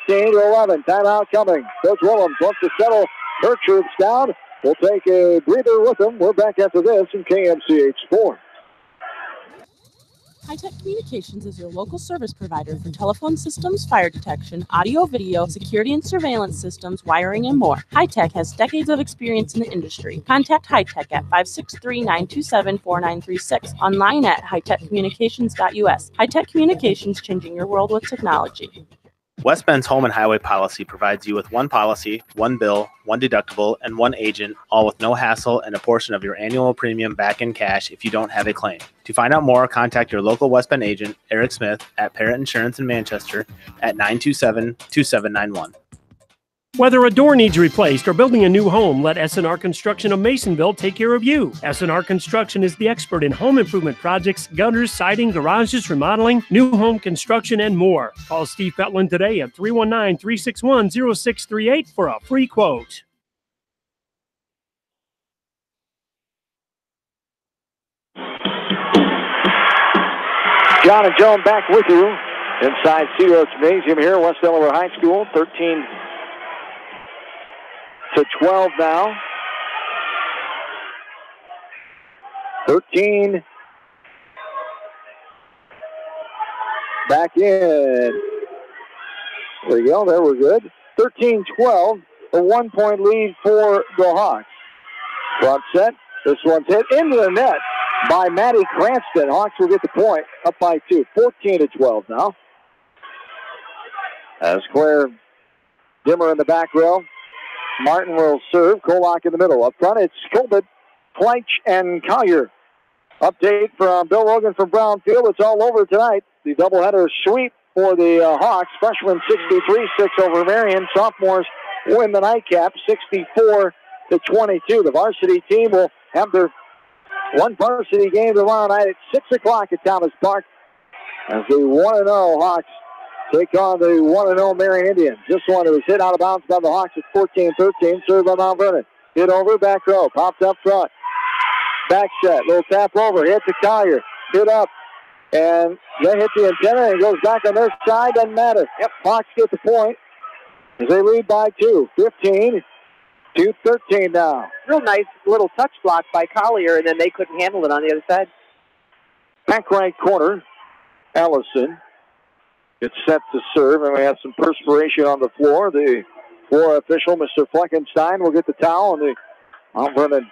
13-11. Timeout coming. Coach Willems wants to settle her troops down. We'll take a breather with them. We're back after this in KMCH Sports. High-Tech Communications is your local service provider for telephone systems, fire detection, audio, video, security and surveillance systems, wiring, and more. High-Tech has decades of experience in the industry. Contact High-Tech at 563-927-4936, online at hightechcommunications.us. High-Tech Communications, changing your world with technology. West Bend's home and highway policy provides you with one policy, one bill, one deductible, and one agent, all with no hassle and a portion of your annual premium back in cash if you don't have a claim. To find out more, contact your local West Bend agent, Eric Smith, at Parrott Insurance in Manchester at 927-2791. Whether a door needs replaced or building a new home, let S&R Construction of Masonville take care of you. S&R Construction is the expert in home improvement projects, gutters, siding, garages, remodeling, new home construction, and more. Call Steve Petland today at 319-361-0638 for a free quote. John and Joan back with you inside Cedar Gymnasium here, West Delaware High School. 13-12 now. 13 back in. There we go. There we're good. 13-12. A 1-point lead for the Hawks. Front set. This one's hit into the net by Maddie Cranston. Hawks will get the point. Up by 2. 14-12 now. As Claire Dimmer in the back row. Martin will serve. Kolak in the middle. Up front, it's Colbert, Kleitsch, and Collier. Update from Bill Logan from Brownfield. It's all over tonight. The doubleheader sweep for the Hawks. Freshmen 63-6 over Marion. Sophomores win the nightcap 64-22. The varsity team will have their one varsity game tomorrow night at 6 o'clock at Thomas Park as the 1-0 Hawks take on the 1-0 Marion Indians. This one was hit out of bounds by the Hawks at 14-13. Served by Mount Vernon. Hit over, back row. Popped up front. Back set. Little tap over. Hit to Collier. Hit up. And then hit the antenna and goes back on their side. Doesn't matter. Yep, Hawks get the point as they lead by 2. 15-13 now. Real nice little touch block by Collier, and then they couldn't handle it on the other side. Back right corner. Allison gets set to serve, and we have some perspiration on the floor. The floor official, Mr. Fleckenstein, will get the towel, and the Mount Vernon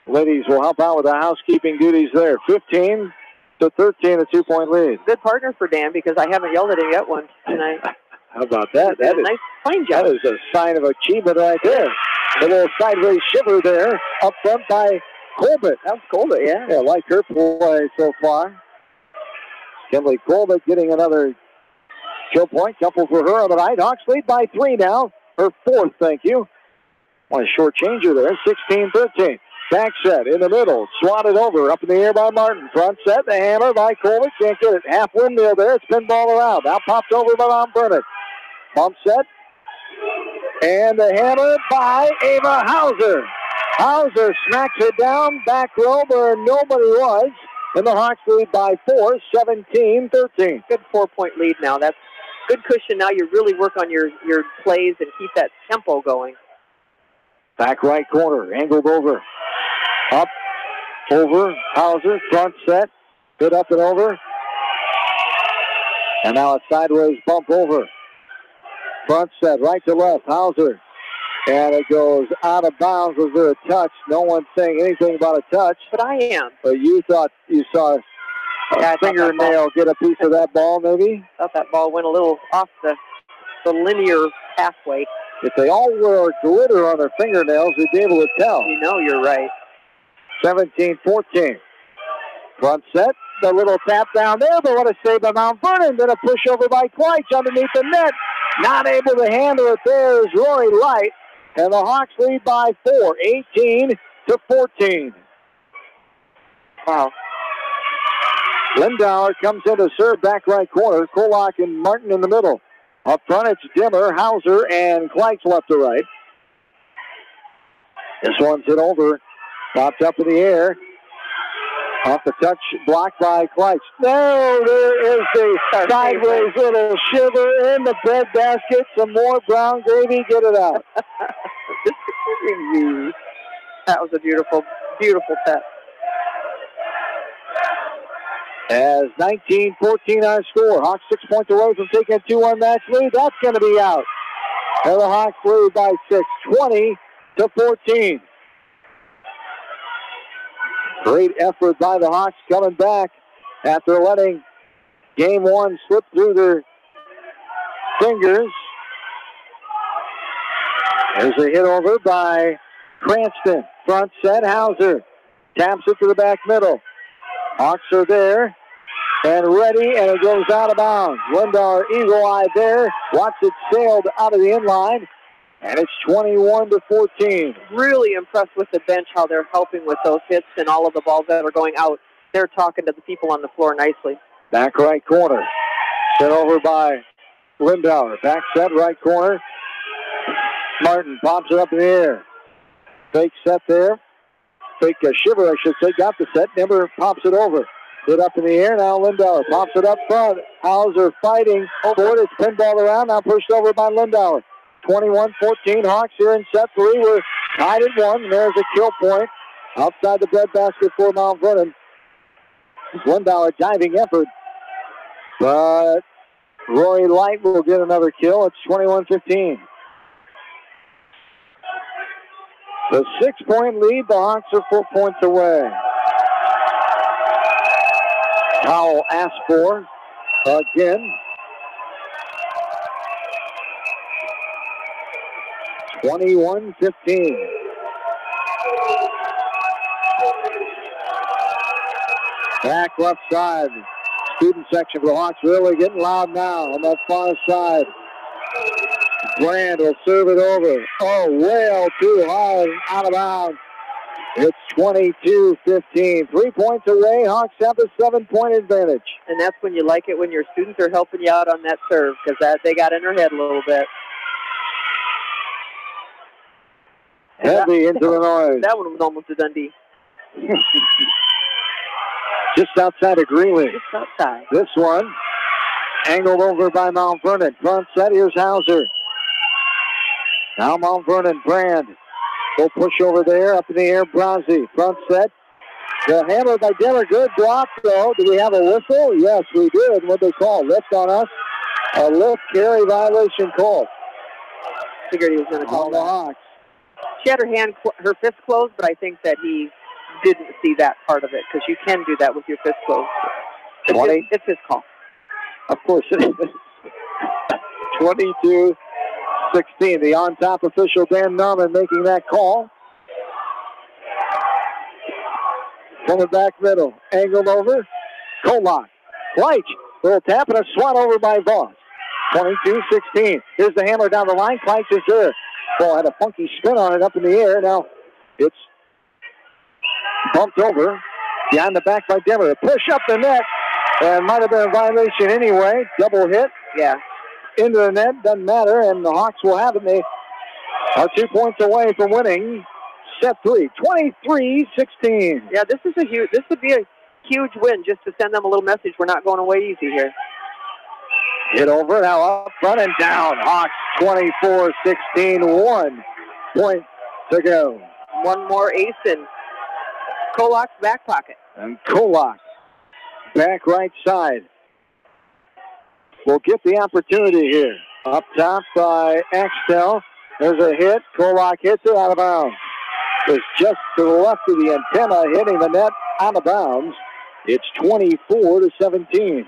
ladies will help out with the housekeeping duties there. 15-13, a 2-point lead. Good partner for Dan because I haven't yelled at him yet once tonight. How about that? That is a nice fine job. That is a sign of achievement right there. A little sideways shiver there, up front by Colbert. That was Colbert, yeah. Yeah, like her play so far. Kimberly Colbert getting another show point. Couple for her on the night. Hawks lead by 3 now. Her 4th, thank you. Want a short changer there. 16-13. Back set in the middle. Swatted over. Up in the air by Martin. Front set. The hammer by Colbert. Can't get it. Half windmill there. It's pinball around. Now popped over by Mount Vernon. Bump set. And the hammer by Ava Hauser. Hauser smacks it down. Back row where nobody was. And the Hawks lead by 4, 17-13. Good 4-point lead now. That's good cushion. Now you really work on your plays and keep that tempo going. Back right corner, angled over. Up, over, Hauser, front set, hit up and over. And now a sideways bump over. Front set, right to left, Hauser. And it goes out of bounds. Was there a touch? No one's saying anything about a touch. But I am. But you thought you saw a fingernail get a piece of that ball, maybe? I thought that ball went a little off the linear pathway. If they all wore glitter on their fingernails, we'd be able to tell. You know you're right. 17-14. Front set, the little tap down there, but what a save by Mount Vernon. Then a push over by Kleitsch underneath the net. Not able to handle it there is Rory Light. And the Hawks lead by 4, 18-14. Wow. Lindauer comes in to serve back right corner. Kolak and Martin in the middle. Up front, it's Dimmer, Hauser, and Kleitsch left to right. This one's hit over. Popped up in the air. Off the touch, blocked by Kleitsch. No, there is the sideways little shiver in the breadbasket. Some more brown gravy. Get it out. That was a beautiful, beautiful set. As 19-14 our score. Hawks 6 points away from taking a 2-1 match lead. That's going to be out. And the Hawks lead by 6, 20-14. Great effort by the Hawks coming back after letting game one slip through their fingers. There's a hit over by Cranston. Front set, Hauser. Taps it to the back middle. Hawks are there and ready, and it goes out of bounds. Lindauer eagle-eyed there. Watch it sailed out of the inline, and it's 21-14. Really impressed with the bench, how they're helping with those hits and all of the balls that are going out. They're talking to the people on the floor nicely. Back right corner. Sent over by Lindauer. Back set, right corner. Martin pops it up in the air. Fake set there. Fake shiver, I should say. Got the set. Nimmer pops it over. Hit up in the air. Now Lindauer pops it up front. Hauser fighting for it. It's pinballed around. Now pushed over by Lindauer. 21-14. Hawks here in set 3. We're tied at 1. There's a kill point outside the breadbasket for Mount Vernon. Lindauer diving effort. But Rory Light will get another kill. It's 21-15. The 6-point lead, the Hawks are 4 points away. Powell asked for again. 21-15. Back left side. Student section for the Hawks really getting loud now on that far side. Brand will serve it over. Oh, well too high, out of bounds. It's 22-15. 3 points away. Hawks have a 7-point advantage. And that's when you like it, when your students are helping you out on that serve, because they got in their head a little bit. Heavy into the noise. That one was almost a Dundee. Just outside of Greenlee. Just outside. This one angled over by Mount Vernon. Front set, here's Hauser. Now Mount Vernon, Brand. Go push over there, up in the air, Bronzy. Front set. The hammer by Denver. Good block, though. Do we have a whistle? Yes, we did. What they call? Lift on us. A lift carry violation call. Figured he was going to call the that. Hawks. She had her fist closed, but I think that he didn't see that part of it, because you can do that with your fist closed. It's his call. Of course it is. 22-16. The on-top official, Dan Nauman, making that call. From the back middle. Angled over. Kolak. Kleitsch. Little tap and a swat over by Voss. 22-16. Here's the hammer down the line. Kleitsch is there. Ball had a funky spin on it up in the air. Now it's bumped over. Behind the back by Denver. A push up the net. And might have been a violation anyway. Double hit. Yeah. Into the net. Doesn't matter. And the Hawks will have it. They are 2 points away from winning set 3. 23-16. Yeah, this would be a huge win just to send them a little message. We're not going away easy here. Hit over, now up front and down. Hawks 24-16, 1 point to go. One more ace in Kolak's back pocket. And Kolak, back right side, will get the opportunity here. Up top by Axtell. There's a hit. Kolak hits it out of bounds. It's just to the left of the antenna, hitting the net out of bounds. It's 24-17.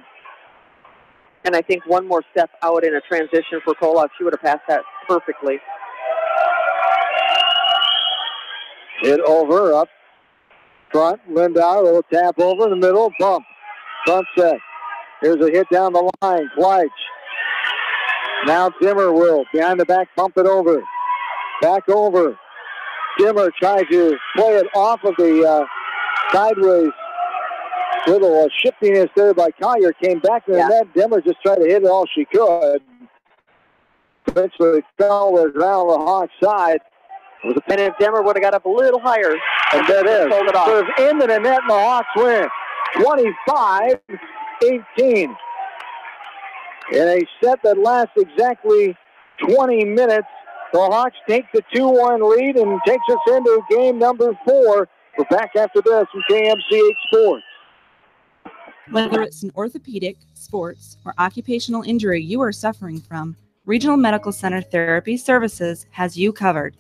And I think one more step out in a transition for Kolak. She would have passed that perfectly. Hit over, up front. Lindau, a little tap over in the middle. Bump. Front set. Here's a hit down the line. Kleitsch. Now Dimmer will, behind the back, bump it over. Back over. Dimmer tried to play it off of the sideways. Little shiftiness there by Collier. Came back to the net. Dimmer just tried to hit it all she could. Eventually fell to the ground on the Hawks side. And if Dimmer would have got up a little higher, and that is. It off. Serve into the net, and the Hawks win. 25-18. In a set that lasts exactly 20 minutes, the Hawks take the 2-1 lead and takes us into game number 4. We're back after this from KMCH Sports. Whether it's an orthopedic, sports, or occupational injury you are suffering from, Regional Medical Center Therapy Services has you covered.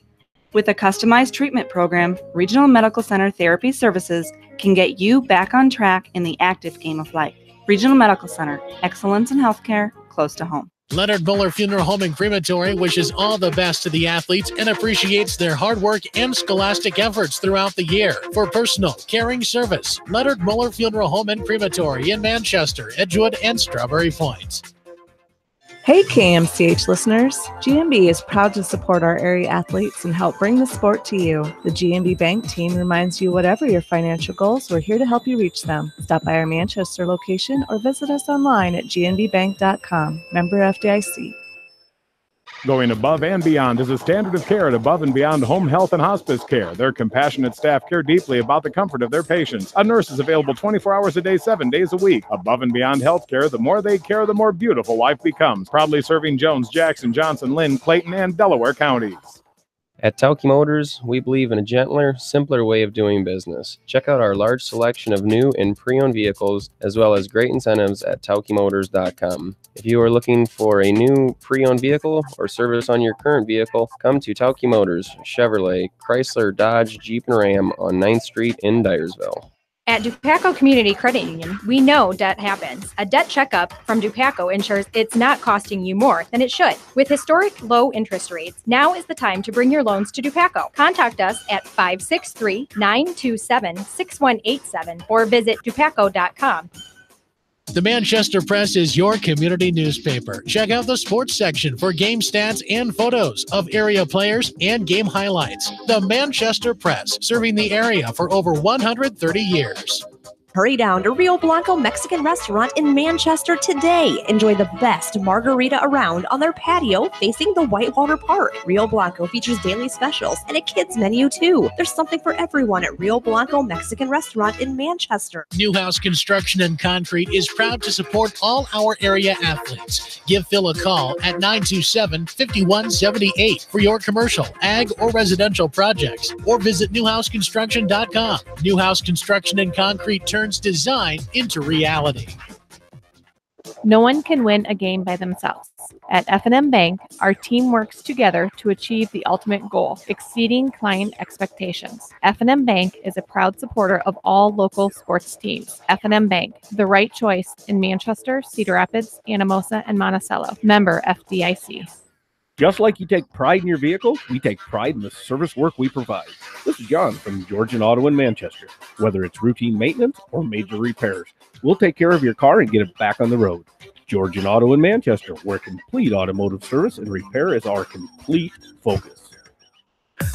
With a customized treatment program, Regional Medical Center Therapy Services can get you back on track in the active game of life. Regional Medical Center, excellence in healthcare, close to home. Leonard Muller Funeral Home and Crematory wishes all the best to the athletes and appreciates their hard work and scholastic efforts throughout the year. For personal, caring service, Leonard Muller Funeral Home and Crematory in Manchester, Edgewood, and Strawberry Point. Hey KMCH listeners, GMB is proud to support our area athletes and help bring the sport to you. The GMB Bank team reminds you whatever your financial goals, we're here to help you reach them. Stop by our Manchester location or visit us online at gnbbank.com. Member FDIC. Going above and beyond is a standard of care at Above and Beyond Home Health and Hospice Care. Their compassionate staff care deeply about the comfort of their patients. A nurse is available 24 hours a day, 7 days a week. Above and Beyond Healthcare, the more they care, the more beautiful life becomes. Proudly serving Jones, Jackson, Johnson, Lynn, Clayton, and Delaware counties. At Tauke Motors, we believe in a gentler, simpler way of doing business. Check out our large selection of new and pre-owned vehicles, as well as great incentives at taukemotors.com. If you are looking for a new pre-owned vehicle or service on your current vehicle, come to Tauke Motors, Chevrolet, Chrysler, Dodge, Jeep, and Ram on 9th Street in Dyersville. At Dupaco Community Credit Union, we know debt happens. A debt checkup from Dupaco ensures it's not costing you more than it should. With historic low interest rates, now is the time to bring your loans to Dupaco. Contact us at 563-927-6187 or visit dupaco.com. The Manchester Press is your community newspaper. Check out the sports section for game stats and photos of area players and game highlights. The Manchester Press, serving the area for over 130 years. Hurry down to Rio Blanco Mexican Restaurant in Manchester today. Enjoy the best margarita around on their patio facing the Whitewater Park. Rio Blanco features daily specials and a kids menu too. There's something for everyone at Rio Blanco Mexican Restaurant in Manchester. Newhouse Construction and Concrete is proud to support all our area athletes. Give Phil a call at 927-5178 for your commercial, ag, or residential projects, or visit newhouseconstruction.com. Newhouse Construction and Concrete turns design into reality. No one can win a game by themselves. At F&M Bank, our team works together to achieve the ultimate goal, exceeding client expectations. F&M Bank is a proud supporter of all local sports teams. F&M Bank, the right choice in Manchester, Cedar Rapids, Anamosa, and Monticello. Member FDIC. Just like you take pride in your vehicle, we take pride in the service work we provide. This is John from Georgian Auto in Manchester. Whether it's routine maintenance or major repairs, we'll take care of your car and get it back on the road. Georgian Auto in Manchester, where complete automotive service and repair is our complete focus.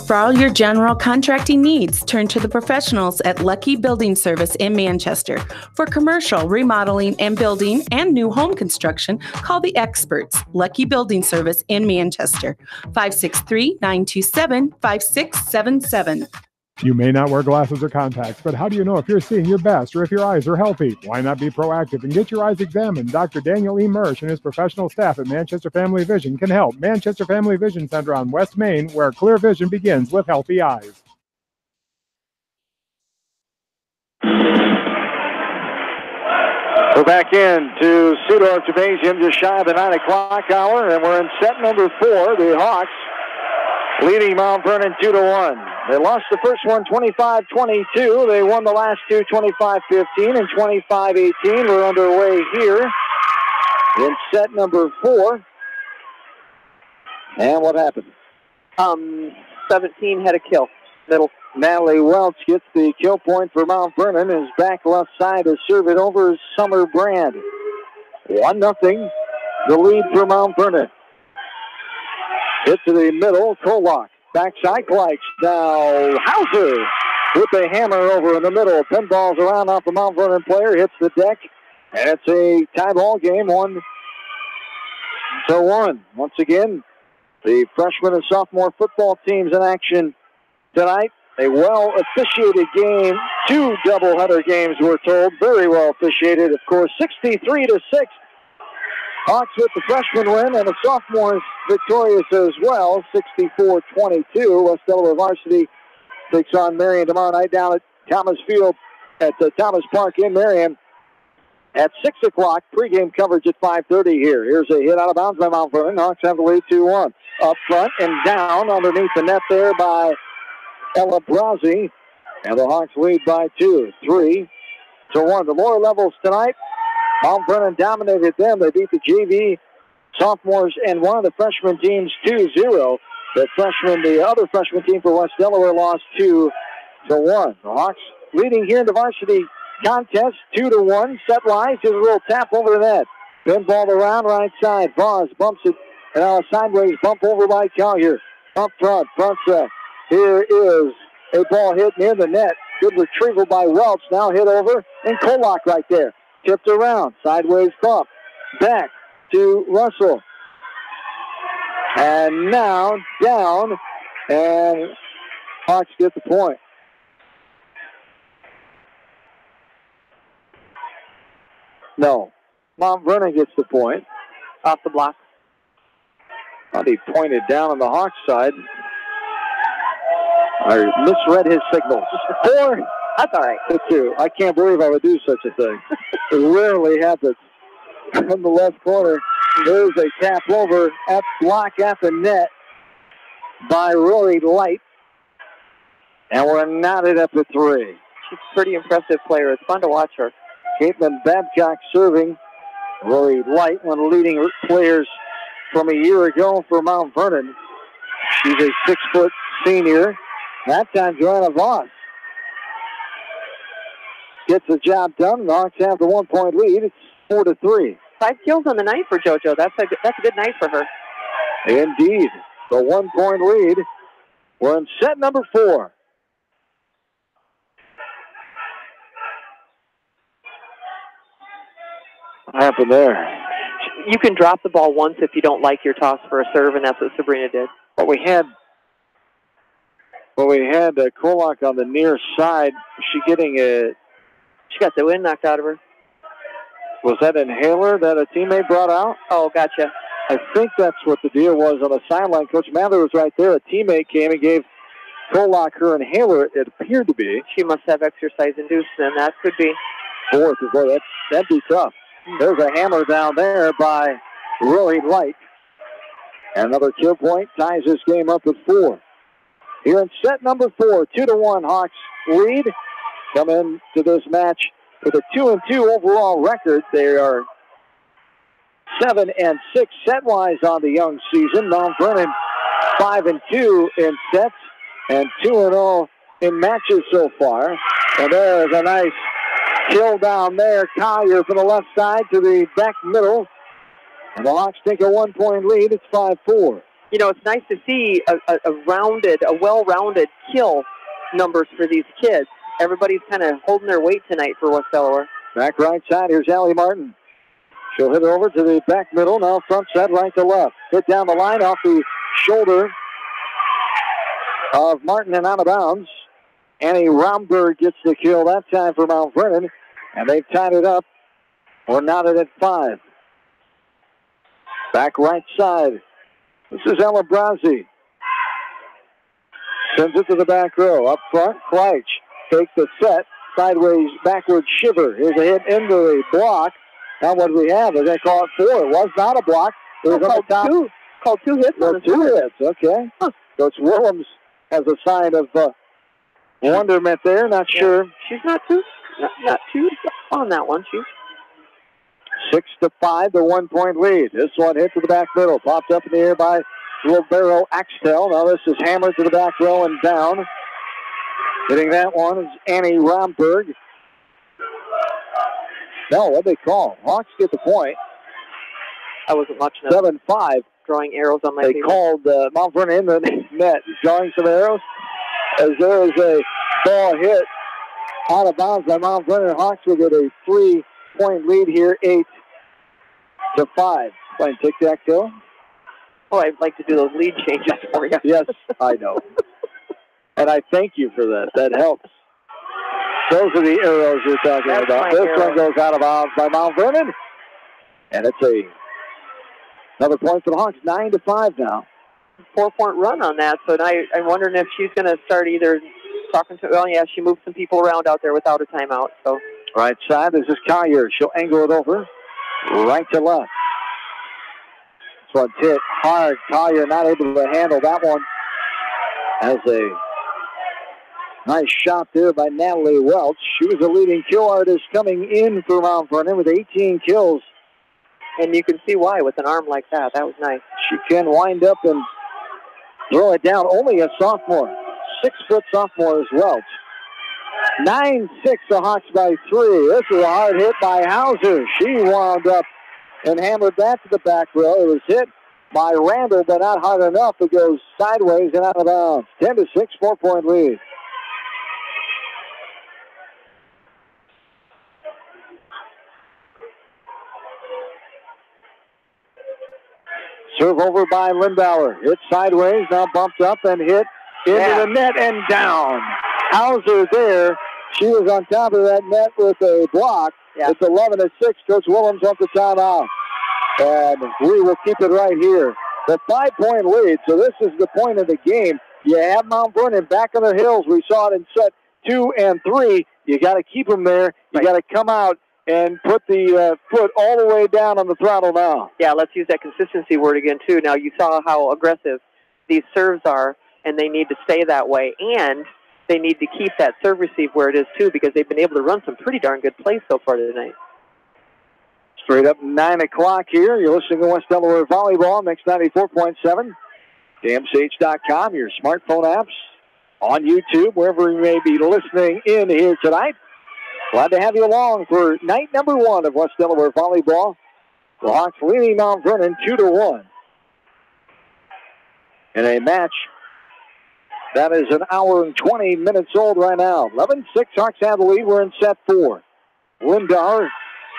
For all your general contracting needs, turn to the professionals at Lucky Building Service in Manchester. For commercial, remodeling, and building and new home construction, call the experts, Lucky Building Service in Manchester, 563-927-5677. You may not wear glasses or contacts, but how do you know if you're seeing your best or if your eyes are healthy? Why not be proactive and get your eyes examined? Dr. Daniel E. Mersch and his professional staff at Manchester Family Vision can help. Manchester Family Vision Center on West Main, where clear vision begins with healthy eyes. We're back into Seedorf Gymnasium just shy of the 9 o'clock hour, and we're in set number 4. The Hawks leading Mount Vernon 2-1. They lost the first one 25-22. They won the last two 25-15 and 25-18. We're underway here in set number 4. And what happened? 17 had a kill. Middle. Natalie Welch gets the kill point for Mount Vernon. His back left side to serve it over is Summer Brand. 1-0. The lead for Mount Vernon. Hit to the middle. Kolak. Backside Gleich. Now Hauser with the hammer over in the middle. Pinballs around off the Mount Vernon player. Hits the deck. And it's a tie ball game. 1-1. Once again, the freshman and sophomore football teams in action tonight. A well-officiated game. 2 doubleheader games, we're told. Very well officiated, of course. 63-6. Hawks with the freshman win, and the sophomores victorious as well. 64-22. West Delaware varsity takes on Marion tomorrow night down at Thomas Field at Thomas Park in Marion at 6 o'clock. Pregame coverage at 5:30 here. Here's a hit out of bounds by Mount Vernon. Hawks have the lead 2-1. Up front and down underneath the net there by Ella Brasi. And the Hawks lead by 2, 3-1. The lower levels tonight, Mount Vernon dominated them. They beat the JV sophomores and one of the freshman teams 2-0. The other freshman team for West Delaware lost 2-1. The Hawks leading here in the varsity contest 2-1. Set wise, here's a little tap over the net. Pinball around right side. Voss bumps it and now a sideways bump over by Collier. Up front set. Here is a ball hit near the net. Good retrieval by Welch. Now hit over and Kolak right there. Tipped around. Sideways bump. Back to Russell. And now down. And Hawks get the point. No. Mount Vernon gets the point. Off the block. Thought he pointed down on the Hawks side. I misread his signals. 4. That's all right. 2. I can't believe I would do such a thing. It rarely happens. From the left corner, there's a tap over at block at the net by Rory Light. And we're knotted up at 3. She's a pretty impressive player. It's fun to watch her. Caitlin Babcock serving. Rory Light, one of the leading players from a year ago for Mount Vernon. She's a 6-foot senior. That time, Joanna Voss gets the job done. The Hawks have the 1-point lead. It's 4-3. 5 kills on the night for JoJo. That's a good night for her. Indeed. The 1-point lead. We're in set number 4. What happened there? You can drop the ball once if you don't like your toss for a serve, and that's what Sabrina did. But we had Kolak on the near side. She got the wind knocked out of her. Was that inhaler that a teammate brought out? Oh, gotcha. I think that's what the deal was on the sideline. Coach Mather was right there. A teammate came and gave Kolak her inhaler, it appeared to be. She must have exercise-induced, then. That could be. 4th. Boy, that'd be tough. There's a hammer down there by Rory Light. Another kill point ties this game up at 4. Here in set number 4, 2-1 Hawks lead. Come into this match with a 2-2 overall record. They are 7-6 set-wise on the young season. Mount Vernon 5-2 in sets and 2-0 in matches so far. And there's a nice kill down there. Collier from the left side to the back middle. And the Hawks take a 1-point lead. It's 5-4. You know, it's nice to see a well-rounded kill numbers for these kids. Everybody's kind of holding their weight tonight for West Delaware. Back right side, here's Allie Martin. She'll hit it over to the back middle. Now front side, right to left. Hit down the line off the shoulder of Martin and out of bounds. Annie Romberg gets the kill that time for Mount Vernon, and they've tied it up. We're knotted at 5. Back right side. This is Ella Bronzy. Sends it to the back row. Up front, Kleitch takes the set. Sideways, backward shiver. Here's a hit into the block. Now what do we have? They're going to call it 4. It was not a block. It was on the top. Called 2 hits on the 2 hits, okay. Huh. Coach Willems has a sign of wonderment there. Not sure. She's not too on that one. She's 6-5, the 1-point lead. This one hit to the back middle. Popped up in the air by Roberto Axtell. Now this is hammered to the back row and down. Hitting that one is Annie Romberg. No, what'd they call? Hawks get the point. I wasn't watching 7-5. Drawing arrows on my They paper. called Mount Vernon in the net, drawing some arrows. As there is a ball hit out of bounds by Mount Vernon. Hawks will get a 3-point lead here, 8-5. Playing tic-tac-toe. Oh, I'd like to do those lead changes for you. Yes, I know. And I thank you for that. That helps. Those are the arrows you're talking about. This one goes out of bounds by Mount Vernon. And it's another point for the Hawks, 9-5 now. 4-point run on that, so now I'm wondering if she's going to start either talking to, she moved some people around out there without a timeout. So right side, this is Collier. She'll angle it over, right to left. This one's hit hard. Collier not able to handle that one. Has a nice shot there by Natalie Welch. She was the leading kill artist coming in for Mount Vernon with 18 kills. And you can see why with an arm like that. That was nice. She can wind up and throw it down. Only a sophomore. 6-foot sophomore as well. 9-6, the Hawks by 3. This is a hard hit by Hauser. She wound up and hammered that to the back row. It was hit by Randall, but not hard enough. It goes sideways and out of bounds. 10-6, 4-point lead. Serve over by Lindauer. Hit sideways, now bumped up and hit into the net and down. Hauser there. She was on top of that net with a block. It's 11-6. Coach Willems wants the timeout. And we will keep it right here. The 5-point lead, so this is the point of the game. You have Mount Vernon back on the hills. We saw it in set 2 and 3. You got to keep them there. You got to come out and put the foot all the way down on the throttle now. Yeah, let's use that consistency word again, too. Now, you saw how aggressive these serves are, and they need to stay that way. And they need to keep that serve receive where it is, too, because they've been able to run some pretty darn good plays so far tonight. Straight up 9 o'clock here. You're listening to West Delaware Volleyball, Mix 94.7. KMCH.com, your smartphone apps, on YouTube, wherever you may be listening in here tonight. Glad to have you along for night number 1 of West Delaware Volleyball. The Hawks leading Mount Vernon 2-1. In a match that is an hour and 20 minutes old right now. 11-6, Hawks have the lead. We're in set 4. Lindauer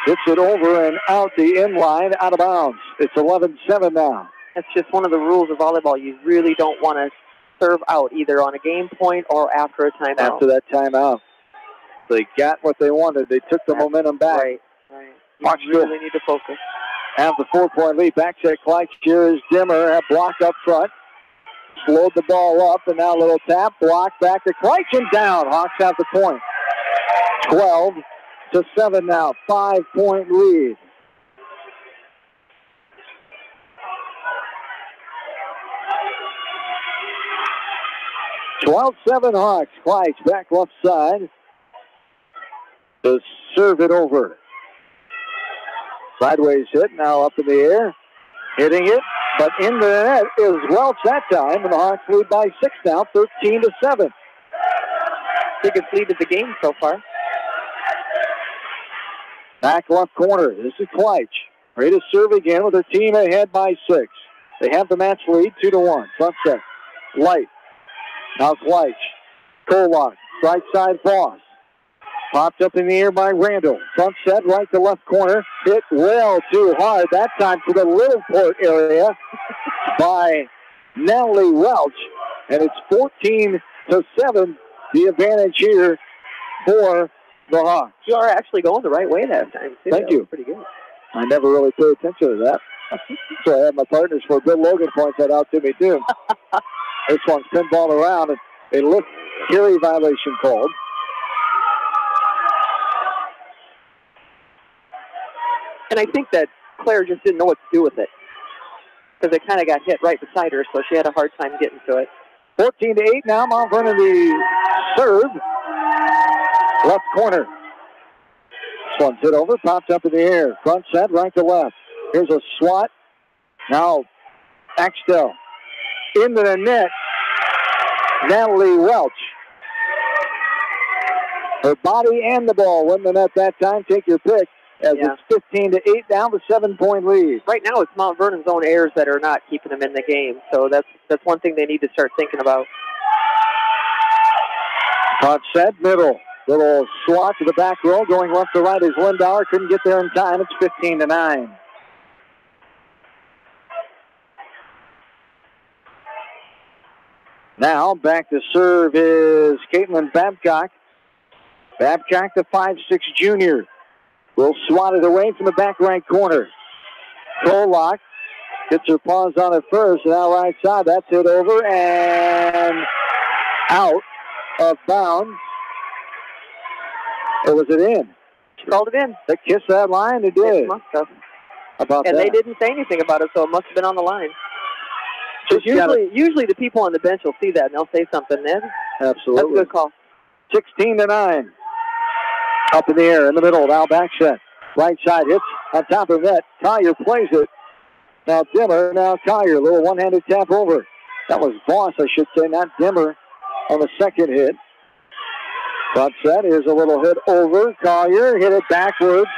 hits it over and out the end line, out of bounds. It's 11-7 now. That's just one of the rules of volleyball. You really don't want to serve out either on a game point or after a timeout. After that timeout. They got what they wanted. They took the momentum back. Right. You really need to focus. Have the 4-point lead. Back to Kleitch. Here is Dimmer. Have blocked up front. Slowed the ball up, and now a little tap. Block back to Kleitch and down. Hawks have the point. 12-7 now. 5-point lead. $12-7 Hawks. Kleitch back left side to serve it over. Sideways hit, now up in the air. Hitting it, but into the net is Welch that time, and the Hawks lead by 6 now, 13-7. Biggest lead of the game so far. Back left corner, this is Kleitch. Ready to serve again with her team ahead by 6. They have the match lead, 2-1. Front set, Light. Now Kleitch. Kolak, right side Voss. Popped up in the air by Randall. Front set, right to left corner. Hit well too hard. That time to the Littleport area by Natalie Welch. And it's 14-7. the advantage here for the Hawks. You are actually going the right way that time, too. Thank you. Pretty good. I never really paid attention to that. So I had my partners for Bill Logan points that out to me, too. This one's pinballed around, and a look carry violation called. And I think that Claire just didn't know what to do with it because it kind of got hit right beside her, so she had a hard time getting to it. 14-8 now. Mount Vernon the serve. Left corner. This one's hit over, popped up in the air. Front set, right to left. Here's a swat. Now, Axtell into the net. Natalie Welch. Her body and the ball win the net that time. Take your pick as it's 15-8 down to 7-point lead. Right now, it's Mount Vernon's own errors that are not keeping them in the game, so that's one thing they need to start thinking about. Front set, middle. Little swat to the back row. Going left to right is Lindauer. Couldn't get there in time. It's 15-9. Now back to serve is Caitlin Babcock. Babcock, the 5'6" junior, will swat it away from the back right corner. Kolak gets her paws on it first. Now right side. That's hit over and out of bounds. Or was it in? She called it in. They kissed that line. They did. It must have. About and that? They didn't say anything about it, so it must have been on the line. Usually the people on the bench will see that and they'll say something then. Absolutely. That's a good call. 16-9. Up in the air in the middle. Now back set. Right side hits on top of that. Collier plays it. Now Dimmer. Now Collier. Little one-handed tap over. That was Voss, I should say, not Dimmer on the second hit. Front set. Here's a little hit over. Collier hit it backwards.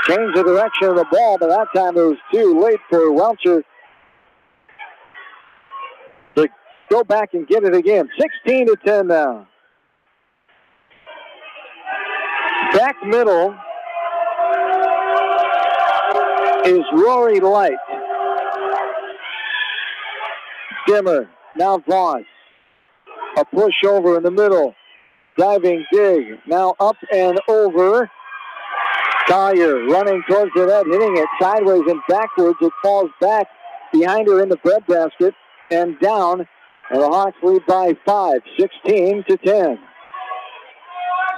Changed the direction of the ball, but that time it was too late for Welcher to go back and get it again. 16-10 now. Back middle is Rory Light. Dimmer. Now Voss. A push over in the middle. Diving dig. Now up and over. Collier running towards the net, hitting it sideways and backwards. It falls back behind her in the breadbasket and down. And the Hawks lead by 5, 16-10.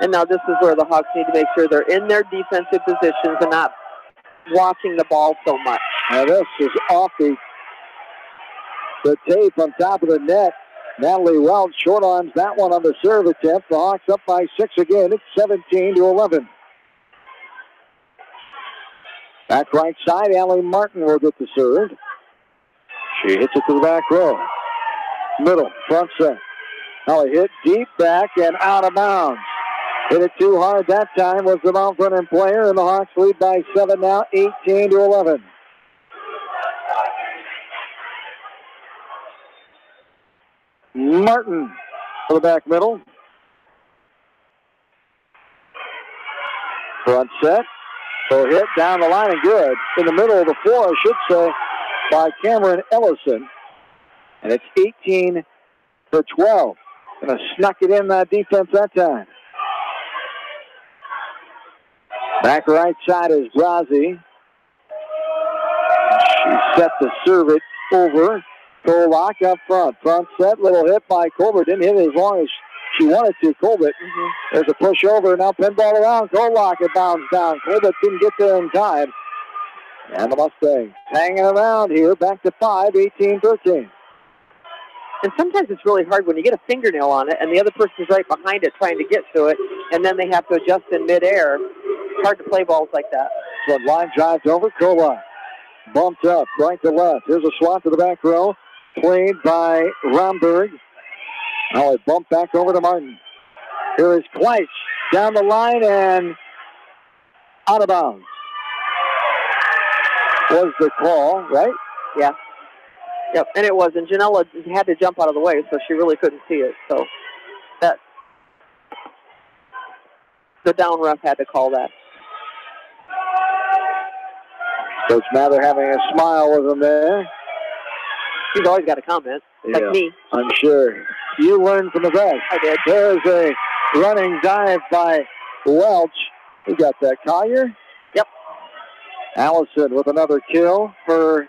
And now this is where the Hawks need to make sure they're in their defensive positions and not watching the ball so much. Now this is off the tape on top of the net. Natalie Welch short arms that one on the serve attempt. The Hawks up by 6 again. It's 17-11. Back right side, Allie Martin will get the serve. She hits it to the back row. Middle, front set. Now a hit deep back and out of bounds. Hit it too hard that time was the Mount Vernon player, and the Hawks lead by 7 now, 18-11. Martin for the back middle. Front set. So hit down the line and good. In the middle of the floor, I should say, by Cameron Ellison. And it's 18-12. Gonna snuck it in that defense that time. Back right side is Brazzi. She set to serve it over. Kolak up front. Front set, little hit by Colbert. Didn't hit it as long as she wanted to. Colbert. There's a push over. Now pinball around. Kolak, it bounds down. Colbert didn't get there in time. And the Mustangs hanging around here. Back to 5, 18-13. And sometimes it's really hard when you get a fingernail on it and the other person's right behind it trying to get to it, and then they have to adjust in midair. It's hard to play balls like that. So line drives over. Kolak bumped up right to left. Here's a swat to the back row. Played by Romberg. Now a bump back over to Martin. Here is Kleitz down the line and out of bounds. Was the call, right? Yeah. Yep, and it was. And Janella had to jump out of the way, so she really couldn't see it. So that the down ref had to call that. Coach Mather having a smile with him there. He's always got a comment, like me. I'm sure. You learn from the best. I did. There's a running dive by Welch. We got that. Collier? Yep. Allison with another kill for...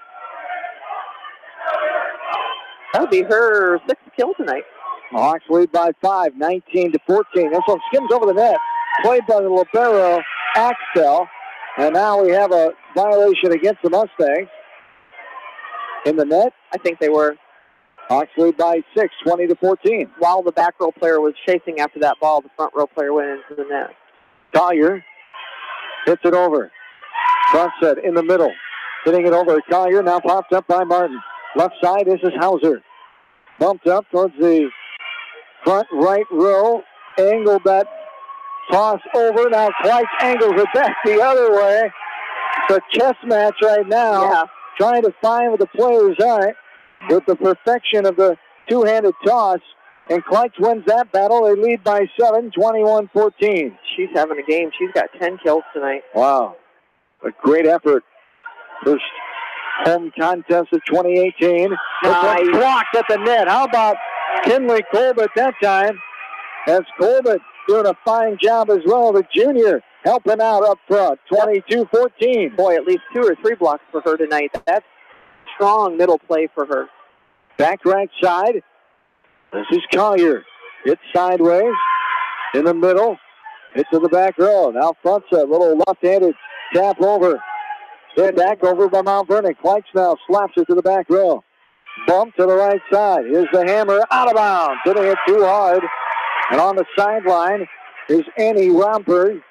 That'll be her 6th kill tonight. Hawks lead by 5, 19-14. This one skims over the net. Played by the libero, Axtell. And now we have a violation against the Mustangs. In the net? I think they were. Hawks lead by 6, 20-14. While the back row player was chasing after that ball, the front row player went into the net. Collier hits it over. Front set in the middle. Hitting it over to Collier. Now popped up by Martin. Left side, this is Hauser. Bumped up towards the front right row. Angled that toss over. Now Kleitz angles it back the other way. It's a chess match right now. Yeah. Trying to find with the player's eye with the perfection of the two-handed toss. And Kleitz wins that battle. They lead by 7, 21-14. She's having a game. She's got 10 kills tonight. Wow. A great effort. First home contest of 2018. Nice. It's blocked at the net. How about Kinley Colbert that time? As Colbert doing a fine job as well. The junior helping out up front. 22-14. Boy, at least 2 or 3 blocks for her tonight. That's strong middle play for her. Back right side. This is Collier. Hit sideways. In the middle. Hit to the back row. Now front set. Little left-handed tap over. Hit back over by Mount Vernon. Kleitz now slaps it to the back row. Bump to the right side. Here's the hammer. Out of bounds. Hitting it too hard. And on the sideline is Annie Romper.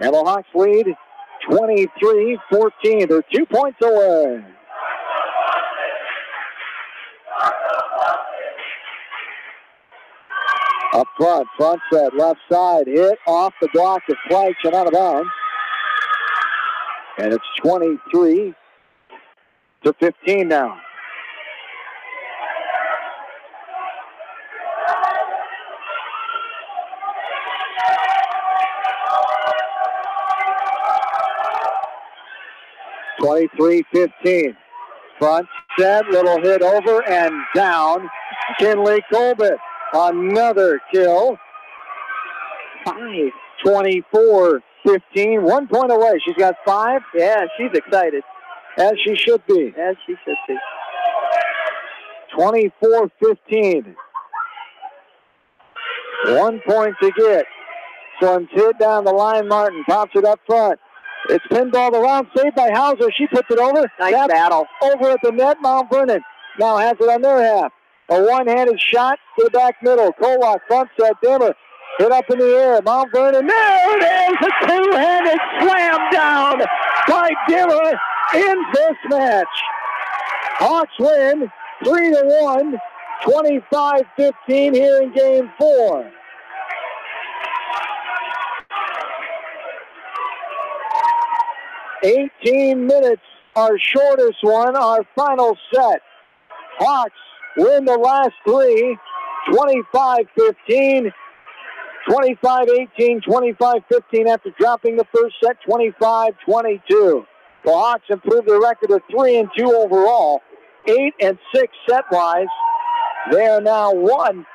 And the Hawks lead 23-14. They're 2 points away. Up front set, left side, hit off the block of Kleitz and out of bounds. And it's 23-15 now. Front set, little hit over and down. Kinley Colbert, another kill. 24-15, 1 point away. She's got 5. Yeah, she's excited. As she should be. As she should be. 24-15. 1 point to get. One's hit down the line. Martin pops it up front. It's pinballed around, saved by Hauser. She puts it over. Nice battle. Over at the net, Mount Vernon now has it on their half. A one-handed shot to the back middle. Kolak front set, Dimmer. Hit up in the air. Mount Vernon. There it is! A two-handed slam down by Dimmer in this match. Hawks win 3-1, 25-15 here in Game 4. $18 minutes, our shortest one, our final set. Hawks win the last 3, 25-15, 25-18, 25-15 after dropping the first set, 25-22. The Hawks improved their record to 3-2 overall, 8-6 set-wise. They are now 1-0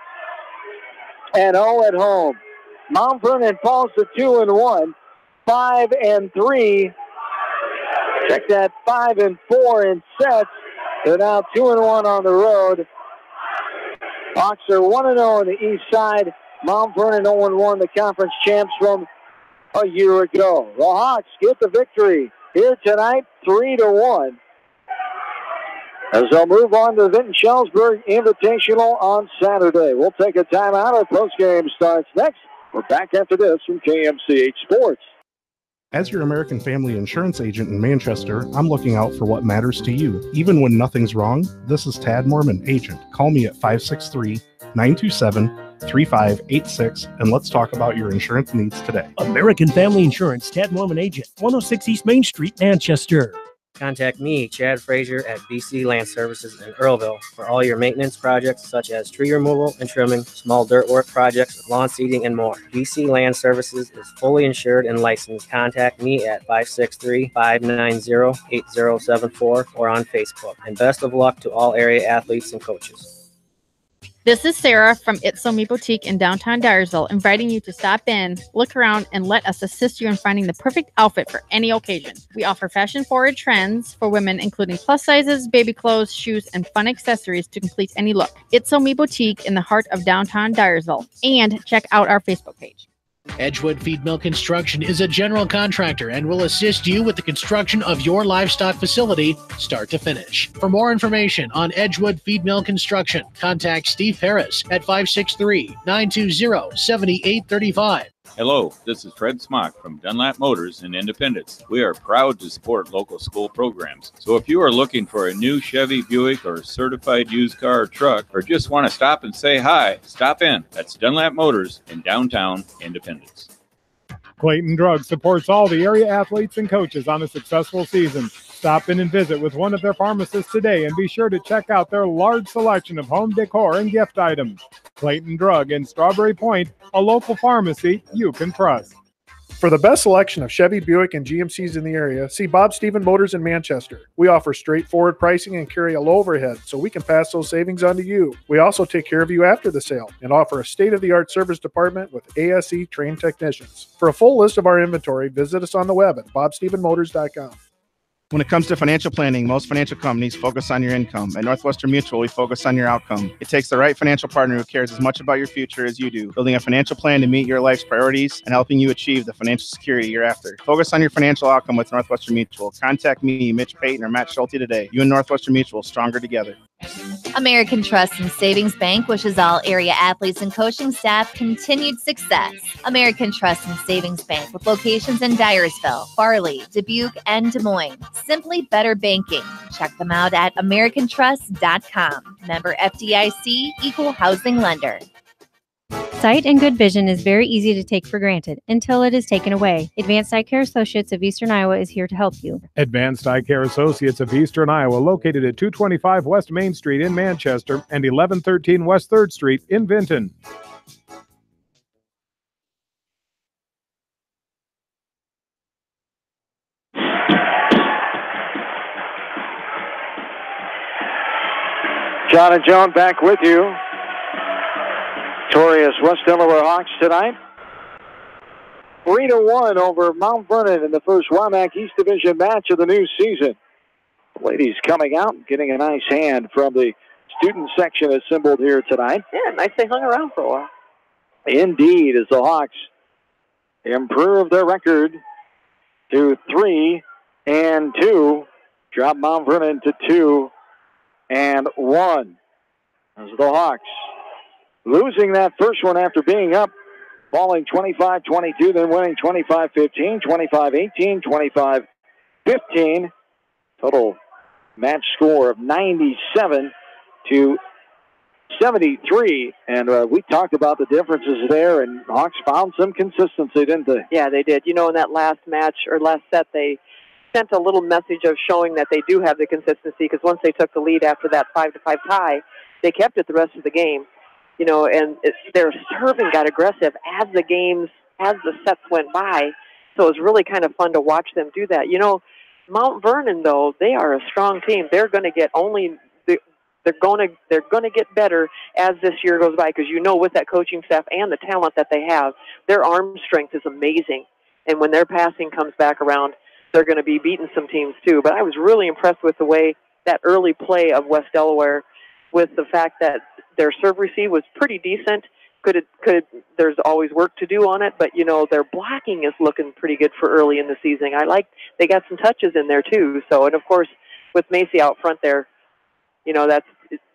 at home. Mount Vernon falls to 2-1, 5-3. Check that, 5-4 in sets. They're now 2-1 on the road. Hawks are 1-0 on the east side. Mount Vernon 0-1, the conference champs from a year ago. The Hawks get the victory here tonight, 3-1. As they'll move on to the Vinton-Schellsburg Invitational on Saturday. We'll take a timeout. Our postgame starts next. We're back after this from KMCH Sports. As your American Family Insurance agent in Manchester, I'm looking out for what matters to you. Even when nothing's wrong, this is Tad Mormon, agent. Call me at 563-927-3586 and let's talk about your insurance needs today. American Family Insurance, Tad Mormon agent, 106 East Main Street, Manchester. Contact me, Chad Frazier, at BC Land Services in Earlville for all your maintenance projects such as tree removal and trimming, small dirt work projects, lawn seeding, and more. BC Land Services is fully insured and licensed. Contact me at 563-590-8074 or on Facebook. And best of luck to all area athletes and coaches. This is Sarah from It's So Me Boutique in downtown Dyersville, inviting you to stop in, look around, and let us assist you in finding the perfect outfit for any occasion. We offer fashion-forward trends for women, including plus sizes, baby clothes, shoes, and fun accessories to complete any look. It's So Me Boutique in the heart of downtown Dyersville. And check out our Facebook page. Edgewood Feed Mill Construction is a general contractor and will assist you with the construction of your livestock facility start to finish. For more information on Edgewood Feed Mill Construction, contact Steve Harris at 563-920-7835. Hello, this is Fred Smock from Dunlap Motors in Independence. We are proud to support local school programs. So if you are looking for a new Chevy, Buick, or certified used car or truck, or just want to stop and say hi, stop in. That's Dunlap Motors in downtown Independence. Clayton Drug supports all the area athletes and coaches on a successful season. Stop in and visit with one of their pharmacists today and be sure to check out their large selection of home decor and gift items. Clayton Drug in Strawberry Point, a local pharmacy you can trust. For the best selection of Chevy, Buick, and GMCs in the area, see Bob Stephen Motors in Manchester. We offer straightforward pricing and carry a low overhead, so we can pass those savings on to you. We also take care of you after the sale and offer a state-of-the-art service department with ASE trained technicians. For a full list of our inventory, visit us on the web at bobstephenmotors.com. When it comes to financial planning, most financial companies focus on your income. At Northwestern Mutual, we focus on your outcome. It takes the right financial partner who cares as much about your future as you do, building a financial plan to meet your life's priorities and helping you achieve the financial security you're after. Focus on your financial outcome with Northwestern Mutual. Contact me, Mitch Payton, or Matt Schulte today. You and Northwestern Mutual, stronger together. American Trust and Savings Bank wishes all area athletes and coaching staff continued success. American Trust and Savings Bank with locations in Dyersville, Farley, Dubuque, and Des Moines. Simply better banking. Check them out at americantrust.com. Member FDIC, equal housing lender. Sight and good vision is very easy to take for granted until it is taken away. Advanced Eye Care Associates of Eastern Iowa is here to help you. Advanced Eye Care Associates of Eastern Iowa, located at 225 West Main Street in Manchester and 1113 West 3rd Street in Vinton. John and Joan back with you. Victorious West Delaware Hawks tonight. 3-1 over Mount Vernon in the first WAMAC East Division match of the new season. The ladies coming out and getting a nice hand from the student section assembled here tonight. Yeah, nice they hung around for a while. Indeed, as the Hawks improve their record to 3-2, drop Mount Vernon to 2-1. As the Hawks losing that first one after being up, falling 25-22, then winning 25-15, 25-18, 25-15. Total match score of 97-73. And we talked about the differences there, and Hawks found some consistency, didn't they? Yeah, they did. You know, in that last match or last set, they sent a little message of showing that they do have the consistency, because once they took the lead after that 5-5 tie, they kept it the rest of the game. You know, and their serving got aggressive as the sets went by. So it was really kind of fun to watch them do that. You know, Mount Vernon, though, they are a strong team. They're going to get they're going to get better as this year goes by, because you know, with that coaching staff and the talent that they have, their arm strength is amazing. And when their passing comes back around, they're going to be beating some teams too. But I was really impressed with the way that early play of West Delaware, with the fact that their serve receive was pretty decent. There's always work to do on it, but you know, their blocking is looking pretty good for early in the season. They got some touches in there too. So, and of course, with Macy out front there, you know,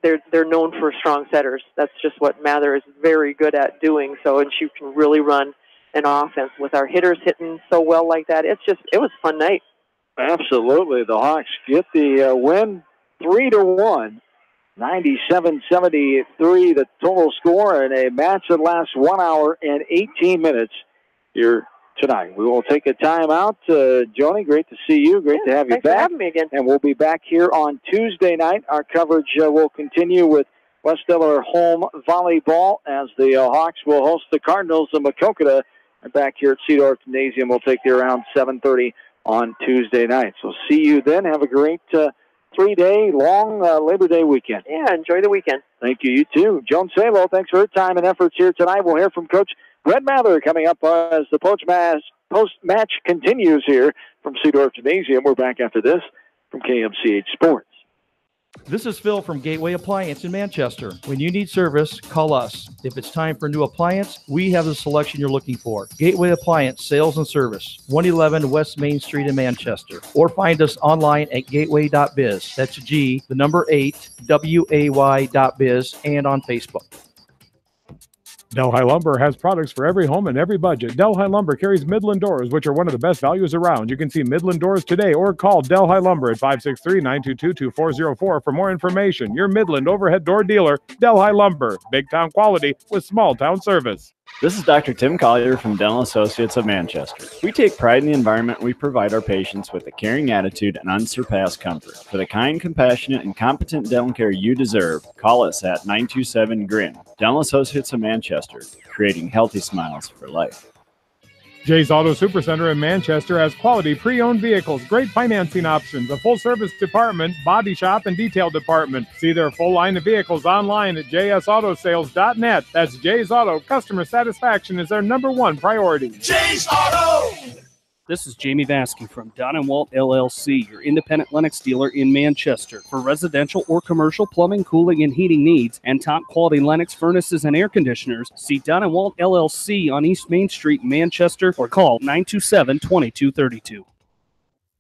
they're known for strong setters. That's just what Mather is very good at doing. So, and she can really run an offense with our hitters hitting so well like that. It was a fun night. Absolutely. The Hawks get the win 3-1. 97-73 the total score in a match that lasts 1 hour and 18 minutes here tonight. We will take a timeout. Joni, great to see you. Great to have you back. Thanks for having me again. And we'll be back here on Tuesday night. Our coverage will continue with West Delaware home volleyball as the Hawks will host the Cardinals of Macokota. And back here at Cedar Gymnasium, we'll take you around 7:30 on Tuesday night. So see you then. Have a great 3-day long Labor Day weekend. Yeah, enjoy the weekend. Thank you. You too. Joan Salo, thanks for her time and efforts here tonight. We'll hear from Coach Brett Mather coming up as the post-match continues here from Seedorf Gymnasium. We're back after this from KMCH Sports. This is Phil from Gateway Appliance in Manchester. When you need service, call us. If it's time for a new appliance, we have the selection you're looking for. Gateway Appliance Sales and Service, 111 West Main Street in Manchester. Or find us online at gateway.biz. That's G, the number 8, WAY.biz, and on Facebook. Delhi Lumber has products for every home and every budget. Delhi Lumber carries Midland doors, which are one of the best values around. You can see Midland doors today or call Delhi Lumber at 563-922-2404 for more information. Your Midland overhead door dealer, Delhi Lumber. Big town quality with small town service. This is Dr. Tim Collier from Dental Associates of Manchester. We take pride in the environment we provide our patients with a caring attitude and unsurpassed comfort. For the kind, compassionate, and competent dental care you deserve, call us at 927-GRIN. Dental Associates of Manchester, creating healthy smiles for life. Jay's Auto Supercenter in Manchester has quality pre-owned vehicles, great financing options, a full-service department, body shop, and detail department. See their full line of vehicles online at jsautosales.net. That's Jay's Auto. Customer satisfaction is their #1 priority. Jay's Auto! This is Jamie Vasky from Don & Walt LLC, your independent Lennox dealer in Manchester. For residential or commercial plumbing, cooling, and heating needs, and top-quality Lennox furnaces and air conditioners, see Don & Walt LLC on East Main Street, Manchester, or call 927-2232.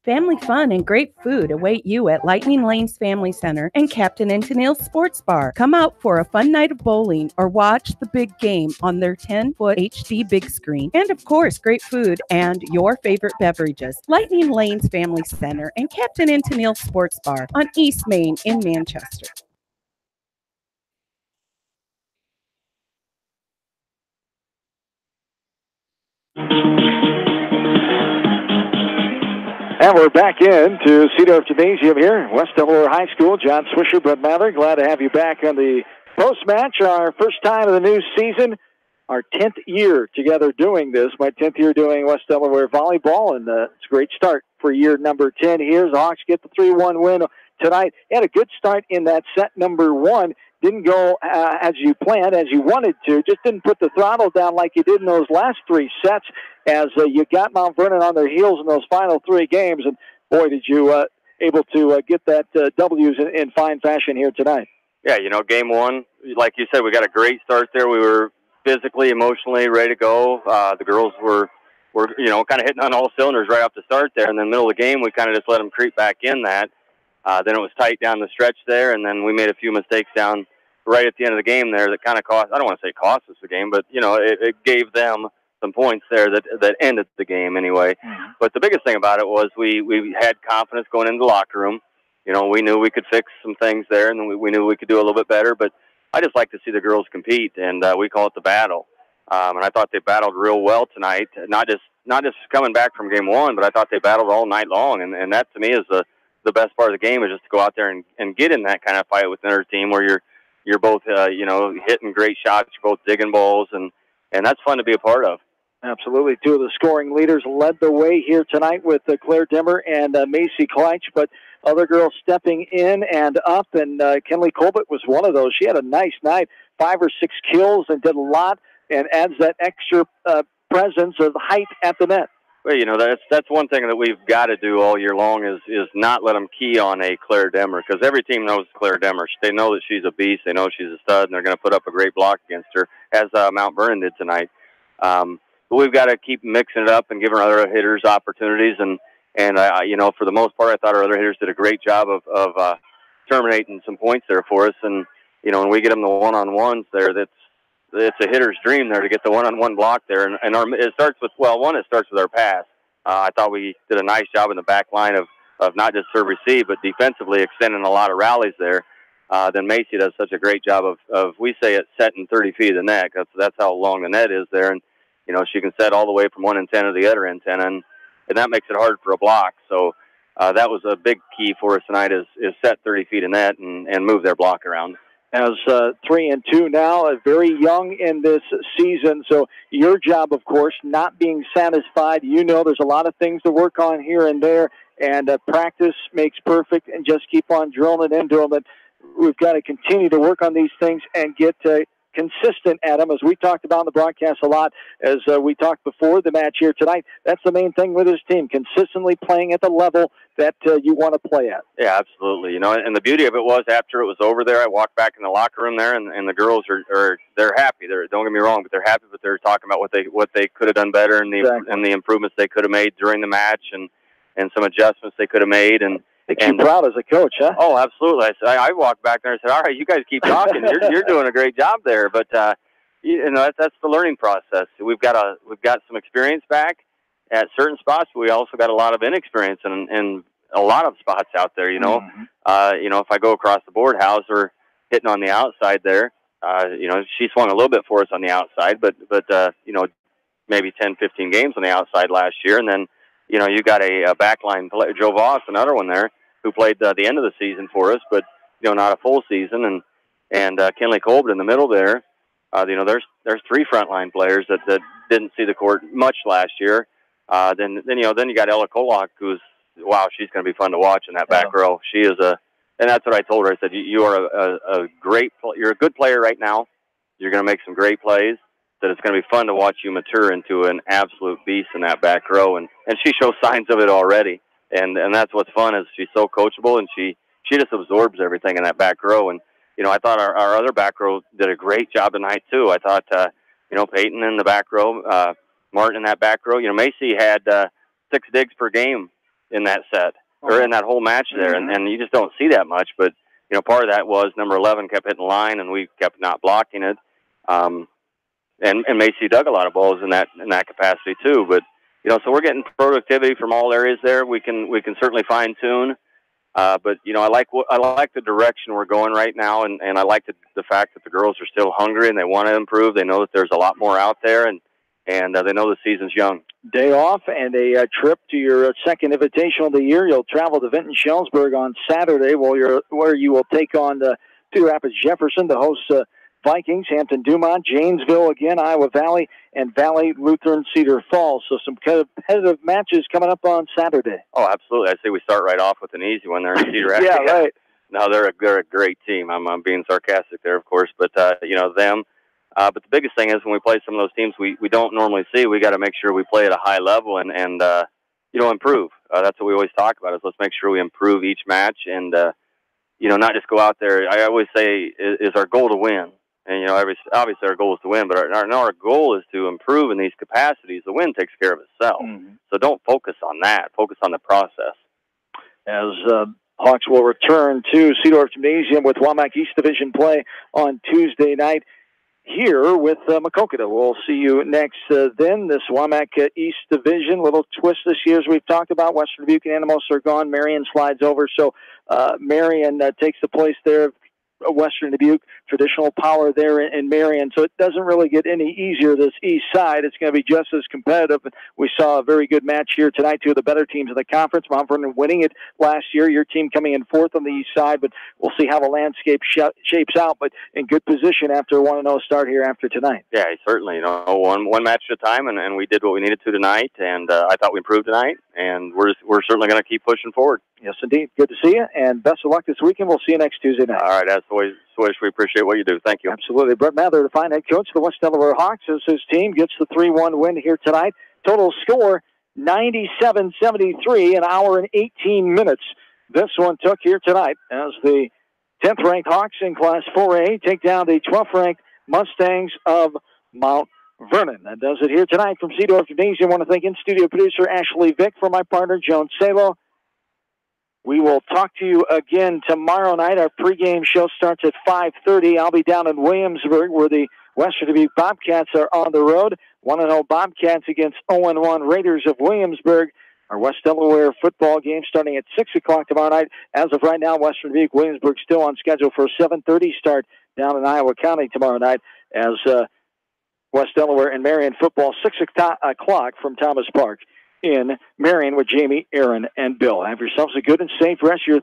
Family fun and great food await you at Lightning Lanes Family Center and Captain and Tennille's Sports Bar. Come out for a fun night of bowling or watch the big game on their 10-foot HD big screen. And of course, great food and your favorite beverages. Lightning Lanes Family Center and Captain and Tennille's Sports Bar on East Main in Manchester. And we're back in to Seedorf Gymnasium here, West Delaware High School. John Swisher, Brett Mather, glad to have you back on the post-match. Our first time of the new season, our 10th year together doing this. My 10th year doing West Delaware volleyball, and it's a great start for year number 10 here. The Hawks get the 3-1 win tonight. Had a good start in that set number 1. Didn't go as you planned, as you wanted to. Just didn't put the throttle down like you did in those last 3 sets as you got Mount Vernon on their heels in those final 3 games. And, boy, did you able to get that W's in fine fashion here tonight. Yeah, game 1, like you said, we got a great start there. We were physically, emotionally ready to go. The girls were kind of hitting on all cylinders right off the start there. And then middle of the game, we kind of just let them creep back in that. Then it was tight down the stretch there, and then we made a few mistakes down right at the end of the game there that kind of cost, I don't want to say cost us the game, but, it gave them some points there that ended the game anyway. Mm-hmm. But the biggest thing about it was we had confidence going into the locker room. We knew we could fix some things there, and we knew we could do a little bit better. But I just like to see the girls compete, and we call it the battle. And I thought they battled real well tonight, not just coming back from game 1, but I thought they battled all night long. And that, to me, is the best part of the game, is just to go out there and get in that kind of fight with another team where you're both, hitting great shots, you're both digging balls, and that's fun to be a part of. Absolutely. 2 of the scoring leaders led the way here tonight with Claire Dimmer and Macy Kleitch, but other girls stepping in and up, and Kenley Colbert was one of those. She had a nice night, 5 or 6 kills, and did a lot, and adds that extra presence of height at the net. Well, that's one thing that we've got to do all year long is not let them key on a Claire Demmer, because every team knows Claire Demmer. They know that she's a beast. They know she's a stud, and they're going to put up a great block against her, as Mount Vernon did tonight. But we've got to keep mixing it up and giving our other hitters opportunities. And for the most part, I thought our other hitters did a great job of terminating some points there for us. And, when we get them the one-on-ones there, it's a hitter's dream there to get the one-on-one block there. And it starts with, it starts with our pass. I thought we did a nice job in the back line of not just serve receive, but defensively extending a lot of rallies there. Then Macy does such a great job of we say it's setting 30 feet of the net. That's how long the net is there. And, she can set all the way from one antenna to the other antenna, and that makes it hard for a block. So that was a big key for us tonight is set 30 feet of net and move their block around. As 3-2 now, very young in this season. So your job, of course, not being satisfied. There's a lot of things to work on here and there, and practice makes perfect, and just keep on drilling it into them. But we've got to continue to work on these things and get consistent at them, as we talked about in the broadcast a lot, as we talked before the match here tonight. That's the main thing with this team, consistently playing at the level that you want to play at. Yeah, absolutely. And the beauty of it was, after it was over there, I walked back in the locker room there, and the girls they're happy. Don't get me wrong, but they're happy. But they're talking about what they could have done better, and the improvements they could have made during the match, and some adjustments they could have made. And makes you proud as a coach, huh? Oh, absolutely. I walked back there and said, "All right, you guys keep talking. You're doing a great job there." But that's the learning process. We've got some experience back at certain spots, but we also got a lot of inexperience in a lot of spots out there. If I go across the board, Hauser hitting on the outside there. She swung a little bit for us on the outside, but maybe 10, 15 games on the outside last year, and then you got a backline player, Joe Voss, another one there, who played the end of the season for us, but not a full season, and Kenley Colbert in the middle there. There's three frontline players that didn't see the court much last year. Then you got Ella Kolak, who's she's going to be fun to watch in that back row. She is and that's what I told her. I said, you are you're a good player right now. You're going to make some great plays. That it's going to be fun to watch you mature into an absolute beast in that back row, and she shows signs of it already. And that's what's fun, is she's so coachable, and she just absorbs everything in that back row. And I thought our other back row did a great job tonight too. I thought Peyton in the back row, Martin in that back row. Macy had 6 digs per game in that set, or in that whole match there, and you just don't see that much. But part of that was number 11 kept hitting line, and we kept not blocking it. And Macy dug a lot of balls in that capacity too. But so we're getting productivity from all areas there. We can certainly fine tune. But I like the direction we're going right now, and I like the fact that the girls are still hungry and they want to improve. They know that there's a lot more out there, and they know the season's young. Day off and a trip to your second invitational of the year. You'll travel to Vinton Schellsburg on Saturday, where you will take on Cedar Rapids Jefferson to host Vikings, Hampton Dumont, Janesville again, Iowa Valley, and Valley Lutheran Cedar Falls. So some competitive matches coming up on Saturday. Oh, absolutely. I say we start right off with an easy one there in Cedar Rapids. Yeah, right. No, they're a great team. I'm being sarcastic there, of course, but them. But the biggest thing is, when we play some of those teams we don't normally see, we got to make sure we play at a high level and improve. That's what we always talk about, is let's make sure we improve each match, and not just go out there. I always say, is our goal to win. And, obviously our goal is to win, but our goal is to improve in these capacities. The win takes care of itself. So don't focus on that. Focus on the process. As Hawks will return to Seedorf Gymnasium with WAMAC East Division play on Tuesday night here with Macokota. We'll see you next then. This WAMAC East Division, little twist this year, as we've talked about. Western Dubuque and Animals are gone. Marion slides over. So Marion takes the place there of Western Dubuque, traditional power there in Marion. So it doesn't really get any easier this east side. It's going to be just as competitive. We saw a very good match here tonight, two of the better teams in the conference. Mount Vernon winning it last year, your team coming in fourth on the east side, but we'll see how the landscape shapes out, but in good position after a 1-0 start here after tonight. Yeah, certainly. One match at a time, and we did what we needed to tonight, and I thought we improved tonight, and we're certainly going to keep pushing forward. Yes, indeed. Good to see you, and best of luck this weekend. We'll see you next Tuesday night. All right, as always, we appreciate what you do. Thank you. Absolutely. Brett Mather, the fine head coach of the West Delaware Hawks, as his team gets the 3-1 win here tonight. Total score, 97-73, an hour and 18 minutes. This one took here tonight as the 10th-ranked Hawks in Class 4A take down the 12th-ranked Mustangs of Mount Vernon. That does it here tonight from Seedorf Gymnasium. I want to thank in-studio producer Ashley Vick, for my partner Joan Salo. We will talk to you again tomorrow night. Our pregame show starts at 5:30. I'll be down in Williamsburg, where the Western Dubuque Bobcats are on the road. 1-0 Bobcats against 0-1 Raiders of Williamsburg. Our West Delaware football game starting at 6 o'clock tomorrow night. As of right now, Western Dubuque, Williamsburg still on schedule for a 7:30 start down in Iowa County tomorrow night, as West Delaware and Marion football 6 o'clock from Thomas Park in Marion with Jamie, Aaron, and Bill. Have yourselves a good and safe rest of your